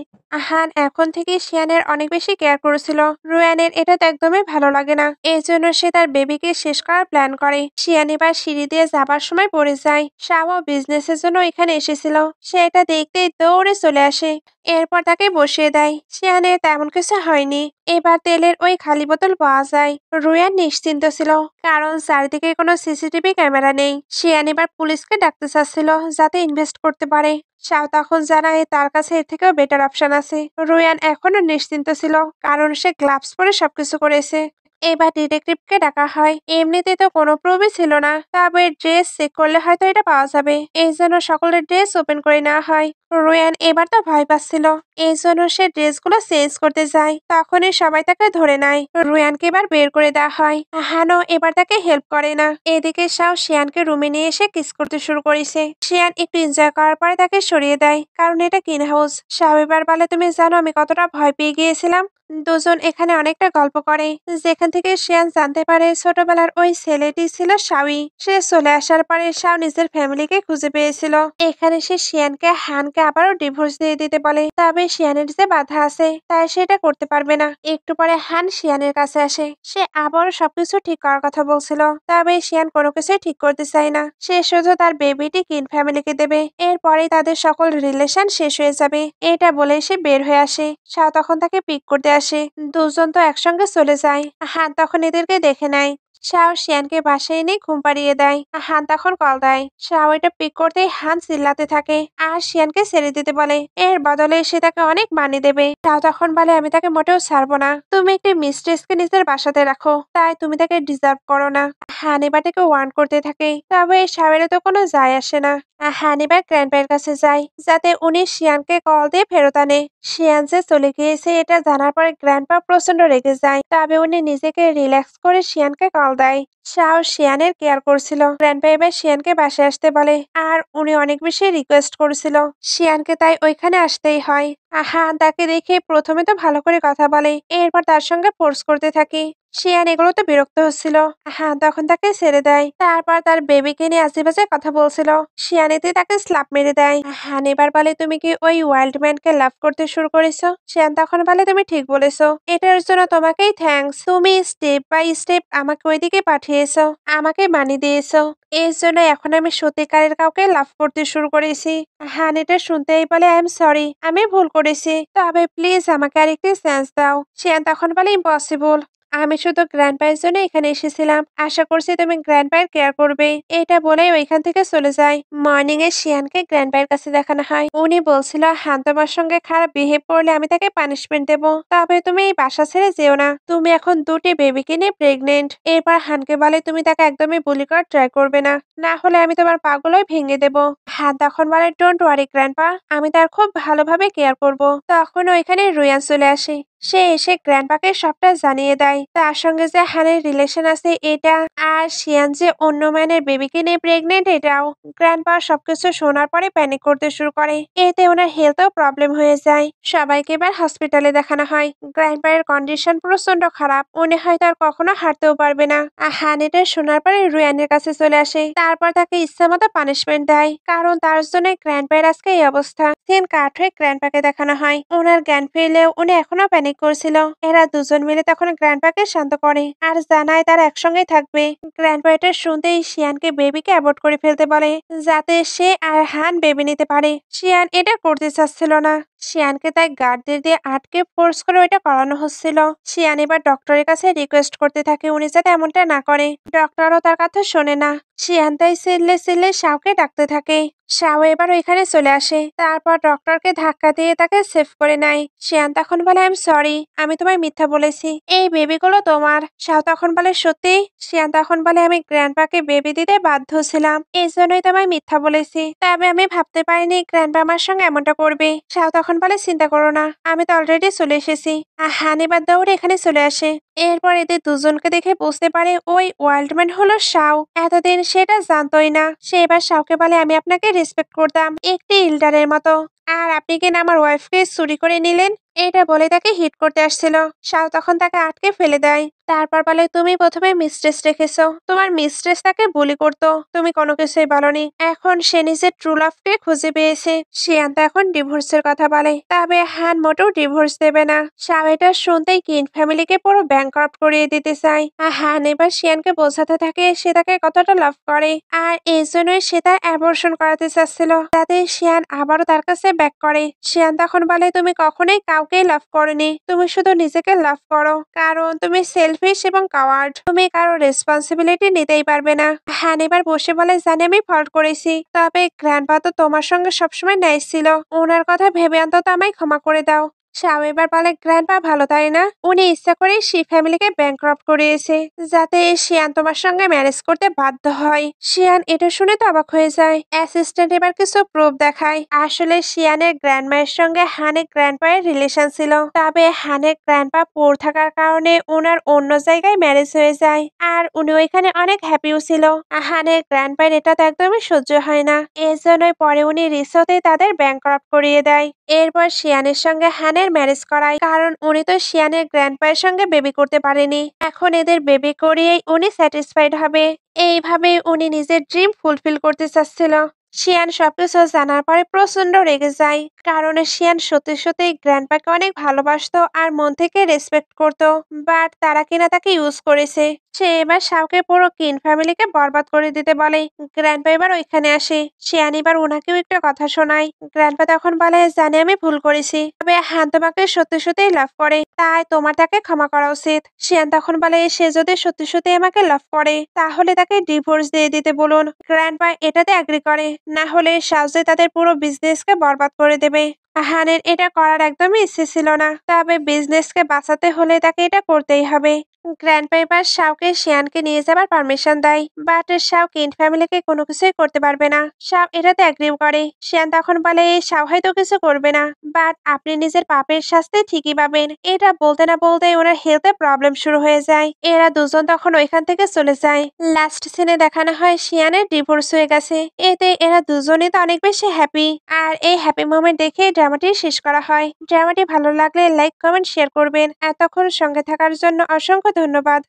হান এখন থেকে শিয়ানের অনেক বেশি কেয়ার করেছিল। রুয়ানের এটা তো একদমই ভালো লাগে না, এই জন্য সে তার বেবিকে শেষ করার প্ল্যান করে। শিয়ান এবার সিঁড়ি দিয়ে যাবার সময় পড়ে যায়। শাও বিজনেসের জন্য এখানে এসেছিল, সে এটা দেখতেই দৌড়ে চলে আসে। এরপর তাকে বসিয়ে দেয়। শিয়ানের তেমন কিছু হয়নি। এবার তেলের ওই খালি বোতল পাওয়া যায়। রুয়ান নিশ্চিন্ত ছিল, কারণ চারিদিকে কোনো সিসিটিভি ক্যামেরা নেই। শিয়ান এবার পুলিশকে ডাকতে চাচ্ছিল যাতে ইনভেস্ট করতে পারে। শাও তখন জানায় তার কাছে এর থেকেও বেটার অপশন আছে। রুয়ান এখনো নিশ্চিন্ত ছিল, কারণ সে গ্লাভস পরে সবকিছু করেছে। এবার ডিটেকটিভকে ডাকা হয়। এমনিতে তো কোনো প্রুফই ছিল না, তবে ড্রেস চেক করলে হয়তো এটা পাওয়া যাবে, এই জন্য সকলের ড্রেস ওপেন করে নেওয়া হয়। রুয়ান এবার তো ভয় পাচ্ছিল, এই জন্য সে ড্রেসগুলো চেঞ্জ করতে যায়। তখনই সবাই তাকে ধরে নেয়। রুয়ানকে এবার বের করে দেওয়া হয়। হানো এবার তাকে হেল্প করে না। এদিকে শাও শিয়ানকে রুমে নিয়ে এসে কিস করতে শুরু করেছে। শিয়ান একটু এনজয় করার পরে তাকে সরিয়ে দেয়, কারণ এটা কিন হাউস। শাও এবার বলে, তুমি জানো আমি কতটা ভয় পেয়ে গিয়েছিলাম। দুজন এখানে অনেকটা গল্প করে, যেখান থেকে শিয়ান জানতে পারে ছোটবেলার ওই ছেলেটি ছিল শাওই। সে চলে আসার পরে শাও নিজের ফ্যামিলিকে খুঁজে পেয়েছিল। এখানে সে শিয়ানকে হানকে আবারও ডিভোর্স দিয়ে দিতে বলে, তবে শিয়ানের যে বাধা আছে তাই সেটা করতে পারবে না। একটু পরে হান শিয়ানের কাছে আসে। সে আবারও সবকিছু ঠিক করার কথা বলছিল, তবে শিয়ান কোনো কিছুই ঠিক করতে চায় না। সে শুধু তার বেবিটি কিন ফ্যামিলিকে দেবে, এরপরেই তাদের সকল রিলেশন শেষ হয়ে যাবে, এটা বলে সে বের হয়ে আসে। শাও তখন তাকে পিক করতে আসে। দুজন তো একসঙ্গে চলে যায়। হান তখন এদেরকে দেখে নেয়। শাও শিয়ানকে বাসায় এনে ঘুম পাড়িয়ে দেয়। হান তখন কল দেয়। শাও এটা পিক করতেই হান চিল্লাতে থাকে আর শিয়ানকে ছেড়ে দিতে বলে। এর বদলে সে তাকে অনেক মানি দেবে। শাও তখন বলে, আমি তাকে মোটেও ছাড়বো না, তুমি একটি মিস্ট্রেসকে নিজের বাসাতে রাখো, তাই তুমি তাকে ডিজার্ভ করো না। হান এবার তাকে ওয়ার্ন করতে থাকে, তবে শাওয়ের তো কোনো যায় আসে না। হান এবার গ্র্যান্ডপায়ের কাছে যায়, যাতে উনি শিয়ানকে কল দিয়ে ফেরত আনে। শিয়ান যে চলে গিয়েছে এটা জানার পরে গ্র্যান্ডপা প্রচন্ড রেগে যায়, তবে উনি নিজেকে রিল্যাক্স করে শিয়ানকে কল দেয়। শাও শিয়ানের কেয়ার করছিল। গ্র্যান্ডপা এবার শিয়ানকে বাসায় আসতে বলে, আর উনি অনেক বেশি রিকোয়েস্ট করছিল শিয়ানকে, তাই ওইখানে আসতেই হয়। হান তাকে দেখে প্রথমে তো ভালো করে কথা বলে, এরপর তার সঙ্গে ফোর্স করতে থাকে। শিয়ান এগুলো তো বিরক্ত হচ্ছিল। হান তখন তাকে ছেড়ে দেয়, তারপর তার বেবিকে নিয়ে আশেপাশে কথা বলছিল। শিয়ানেতে তাকে স্ল্যাপ মেরে দেয়। হান এবার বলে, তুমি কি ওই ওয়াইল্ড ম্যানকে লাভ করতে শুরু করেছো? শিয়ান তখন বলে, তুমি ঠিক বলেছো, এটার জন্য তোমাকেই থ্যাঙ্কস। তুমি স্টেপ বাই স্টেপ আমাকে ওইদিকে পাঠিয়েছো, আমাকে বানিয়ে দিয়েছো, এর জন্য এখন আমি সত্যিকারের কাউকে লাভ করতে শুরু করেছি। হান এটা শুনতেই বলে, আই এম সরি, আমি ভুল করেছি, তবে প্লিজ আমাকে আরেকটি চান্স দাও। শিয়ান তখন বলে, ইম্পসিবল, আমি শুধু গ্র্যান্ডপায়ের জন্য এখানে এসেছিলাম, আশা করছি তুমি গ্র্যান্ডপায়ের কেয়ার করবে। এটা বলেই ওইখান থেকে চলে যায়। মর্নিং এ শিয়ানকে গ্র্যান্ডপায়ের কাছে দেখানো হয়। উনি বলছিল, হান তোমার সঙ্গে খারাপ বিহেভ করলে আমি তাকে পানিশমেন্ট দেবো, তবে তুমি এই বাসা ছেড়ে যেও না, তুমি এখন দুটি বেবিকে নিয়ে প্রেগনেন্ট। এরপর হানকে বলে, তুমি তাকে একদমই বুলি করার ট্রাই করবে না, না হলে আমি তোমার পাগুলোই ভেঙে দেবো। হান তখন বলে, ডোন্ট ওয়ারি গ্র্যান্ডপা, আমি তার খুব ভালোভাবে কেয়ার করবো। তখন ওইখানে রুয়ান চলে আসে। সে এসে গ্র্যান্ডপাকে সবটা জানিয়ে দেয় তার সঙ্গে যে হানের রিলেশন আছে এটা, আর শিয়ান যে অন্য ম্যানের বেবিকে নিয়ে প্রেগনেন্ট এটাও। গ্র্যান্ডপা সবকিছু শোনার পরে প্যানিক করতে শুরু করে, এতে ওনার হেলথও প্রবলেম হয়ে যায়। সবাইকে এবার হসপিটালে দেখানো হয়। গ্র্যান্ডপায়ের কন্ডিশন প্রচন্ড খারাপ, উনি হয়তো আর কখনো হাঁটতেও পারবে না। আর হান এটা শোনার পরে রুয়ানের কাছে চলে আসে, তারপর তাকে ইচ্ছা মতো পানিশমেন্ট দেয়, কারণ তার জন্য গ্র্যান্ডপায়ের আজকে এই অবস্থা। সিন কাট হয়ে গ্র্যান্ডপাকে দেখানো হয়, ওনার জ্ঞান ফিরলেও উনি এখনো প্যানিক করছিল। এরা দুজন মিলে তখন গ্র্যান্ডপাকে শান্ত করে আর জানায় তারা একসঙ্গেই থাকবে। গ্র্যান্ডপা এটা শুনতেই শিয়ানকে বেবিকে অ্যাবর্ট করে ফেলতে বলে, যাতে সে আর হান বেবি নিতে পারে। শিয়ান এটা করতে চাচ্ছিল না, শিয়ানকে তাই গার্ডদের দিয়ে আটকে ফোর্স করে ওইটা করানো হচ্ছিল। শিয়ান এবার ডক্টরের কাছে রিকোয়েস্ট করতে থাকে উনি যাতে এমনটা না করে, ডক্টরও তার কথা শোনে না। শিয়ান তাই চিল্লে চিল্লে শাওকে ডাকতে থাকে। শাও এবার ওইখানে চলে আসে, তারপর ডক্টরকে ধাক্কা দিয়ে তাকে সেভ করে নেয়। শিয়ান তখন বলে আই এম সরি, আমি তোমায় মিথ্যা বলেছি, এই বেবিগুলো তোমার। শাও তখন বলে সত্যি? শিয়ান তখন বলে আমি গ্র্যান্ডপাকে বেবি দিতে বাধ্য ছিলাম, এই জন্যই তোমায় মিথ্যা বলেছি, তবে আমি ভাবতে পারিনি গ্র্যান্ডপা আমার সঙ্গে এমনটা করবে। শাও তখন বলে চিন্তা করো না, আমি তো অলরেডি চলে এসেছি। আর হান এবার দৌড়ে এখানে চলে আসে। এরপর এদের দুজনকে দেখে বুঝতে পারে ওই ওয়ার্ল্ডম্যান হলো শাও। এতদিন সেটা জানতোই না। সে এবার শাওকে বলে আমি আপনাকে রেসপেক্ট করতাম একটি ইল্ডারের মতো, আর আপনি কিনা আমার ওয়াইফকে চুরি করে নিলেন। এটা বলে তাকে হিট করতে আসছিল। শাও তখন তাকে আটকে ফেলে দেয়, তারপর বলে তুমি প্রথমে মিস্ট্রেস রেখেছো, তোমার মিস্ট্রেস তাকে বুলি করতো, তুমি কোনো কিছুই বলনি। এখন সে নিজের ট্রু লাভকে খুঁজে পেয়েছে। শিয়ান তো এখন ডিভোর্সের কথা বলে, তবে হান মোটেও ডিভোর্স দেবে না। শাও এটা শুনতেই কিন ফ্যামিলিকে পুরো ব্যাংকরাপ্ট করিয়ে দিতে চায়। আর হান এবার শিয়ানকে বোঝাতে থাকে সে তাকে কতটা লাভ করে, আর এই জন্যই সে তার অ্যাবর্শন করাতে চাচ্ছিল, যাতে শিয়ান আবারও তার কাছে ব্যাক করে। শিয়ান তখন বলে তুমি কখনোই কাউকেই লাভ করনি, তুমি শুধু নিজেকে লাভ করো, কারণ তুমি সেলফিশ এবং কাওয়ার্ড, তুমি কারো রেসপন্সিবিলিটি নিতেই পারবে না। হ্যান এবার বসে বলে জানি আমি ফল্ট করেছি, তবে গ্র্যান্ডপা তো তোমার সঙ্গে সবসময় নাইস ছিল, ওনার কথা ভেবে অন্তত আমায় ক্ষমা করে দাও। শাও এবার বলে গ্র্যান্ডপা ভালো তাই না, উনি ইচ্ছা করে শি ফ্যামিলিকে ব্যাংক্রাফট করিয়েছে, যাতে শিয়ান তোমার সঙ্গে ম্যারেজ করতে বাধ্য হয়। শিয়ান এটা শুনে তো অবাক হয়ে যায়। অ্যাসিস্ট্যান্ট এবার কিছু প্রুফ দেখায়, আসলে শিয়ানের গ্র্যান্ডমায়ের সঙ্গে হানের গ্র্যান্ডপায়ের রিলেশন ছিল, তবে হানের গ্র্যান্ডপা পোর থাকার কারণে ওনার অন্য জায়গায় ম্যারেজ হয়ে যায়, আর উনি ওইখানে অনেক হ্যাপিও ছিল। হানের গ্র্যান্ডপায়ের এটা তো একদমই সহ্য হয় না, এজন্যই পরে উনি রিসোতে তাদের ব্যাংক্রাফট করিয়ে দেয়। এরপর শিয়ানের সঙ্গে হানের ম্যারেজ করায়, কারণ উনি তো শিয়ানের গ্র্যান্ডপায়ের সঙ্গে বেবি করতে পারেনি, এখন এদের বেবি করিয়েই উনি স্যাটিসফাইড হবে। এইভাবে উনি নিজের ড্রিম ফুলফিল করতে চাচ্ছিল। শিয়ান সবকিছু জানার পরে প্রচন্ড রেগে যায়, কারণ শিয়ান সত্যি সত্যি গ্র্যান্ডপাকে অনেক ভালোবাসতো আর মন থেকে রেসপেক্ট করত, বাট তারা কিনা তাকে ইউজ করেছে। সে এবার শাওকে পুরো কিন ফ্যামিলিকে বরবাদ করে দিতে বলে। গ্র্যান্ডপা এবার ওইখানে আসে, শিয়ান এবার ওনাকেও একটা কথা শোনায়। গ্র্যান্ডপা তখন বলে জানি আমি ভুল করেছি, তবে হান তোমাকে সত্যি সত্যিই লাভ করে, তাই তোমার তাকে ক্ষমা করা উচিত। শিয়ান তখন বলে সে যদি সত্যি সত্যি আমাকে লাভ করে তাহলে তাকে ডিভোর্স দিয়ে দিতে বলুন। গ্র্যান্ডপা এটাতে এগ্রি করে, না হলে সাউজে তাদের পুরো বিজনেসকে বরবাদ করে দেবে। হানের এটা করার একদমই ইচ্ছে ছিল না, তবে বিজনেসকে বাঁচাতে হলে তাকে এটা করতেই হবে। গ্র্যান্ডপা এবার শাওকে শিয়ানকে নিয়ে যাবার পারমিশন দেয়, বাট শাও কিন ফ্যামিলিকে কোনো কিছুই করতে পারবে না। শাও এটাতে অ্যাগ্রিও করে। শিয়ান তখন বলে শাও হয়তো কিছু করবে না, বাট আপনি নিজের পাপের শাস্তি ঠিকই পাবেন। এটা বলতে না বলতে ওনার হেলথে প্রবলেম শুরু হয়ে যায়। এরা দুজন তখন ওইখান থেকে চলে যায়। লাস্ট সিনে দেখানো হয় শিয়ানের ডিভোর্স হয়ে গেছে, এতে এরা দুজনই তো অনেক বেশি হ্যাপি। আর এই হ্যাপি মোমেন্ট দেখে ড্রামাটি শেষ করা হয়। ড্রামাটি ভালো লাগলে লাইক কমেন্ট শেয়ার করবেন। এতক্ষণ সঙ্গে থাকার জন্য অসংখ্য ধন্যবাদ।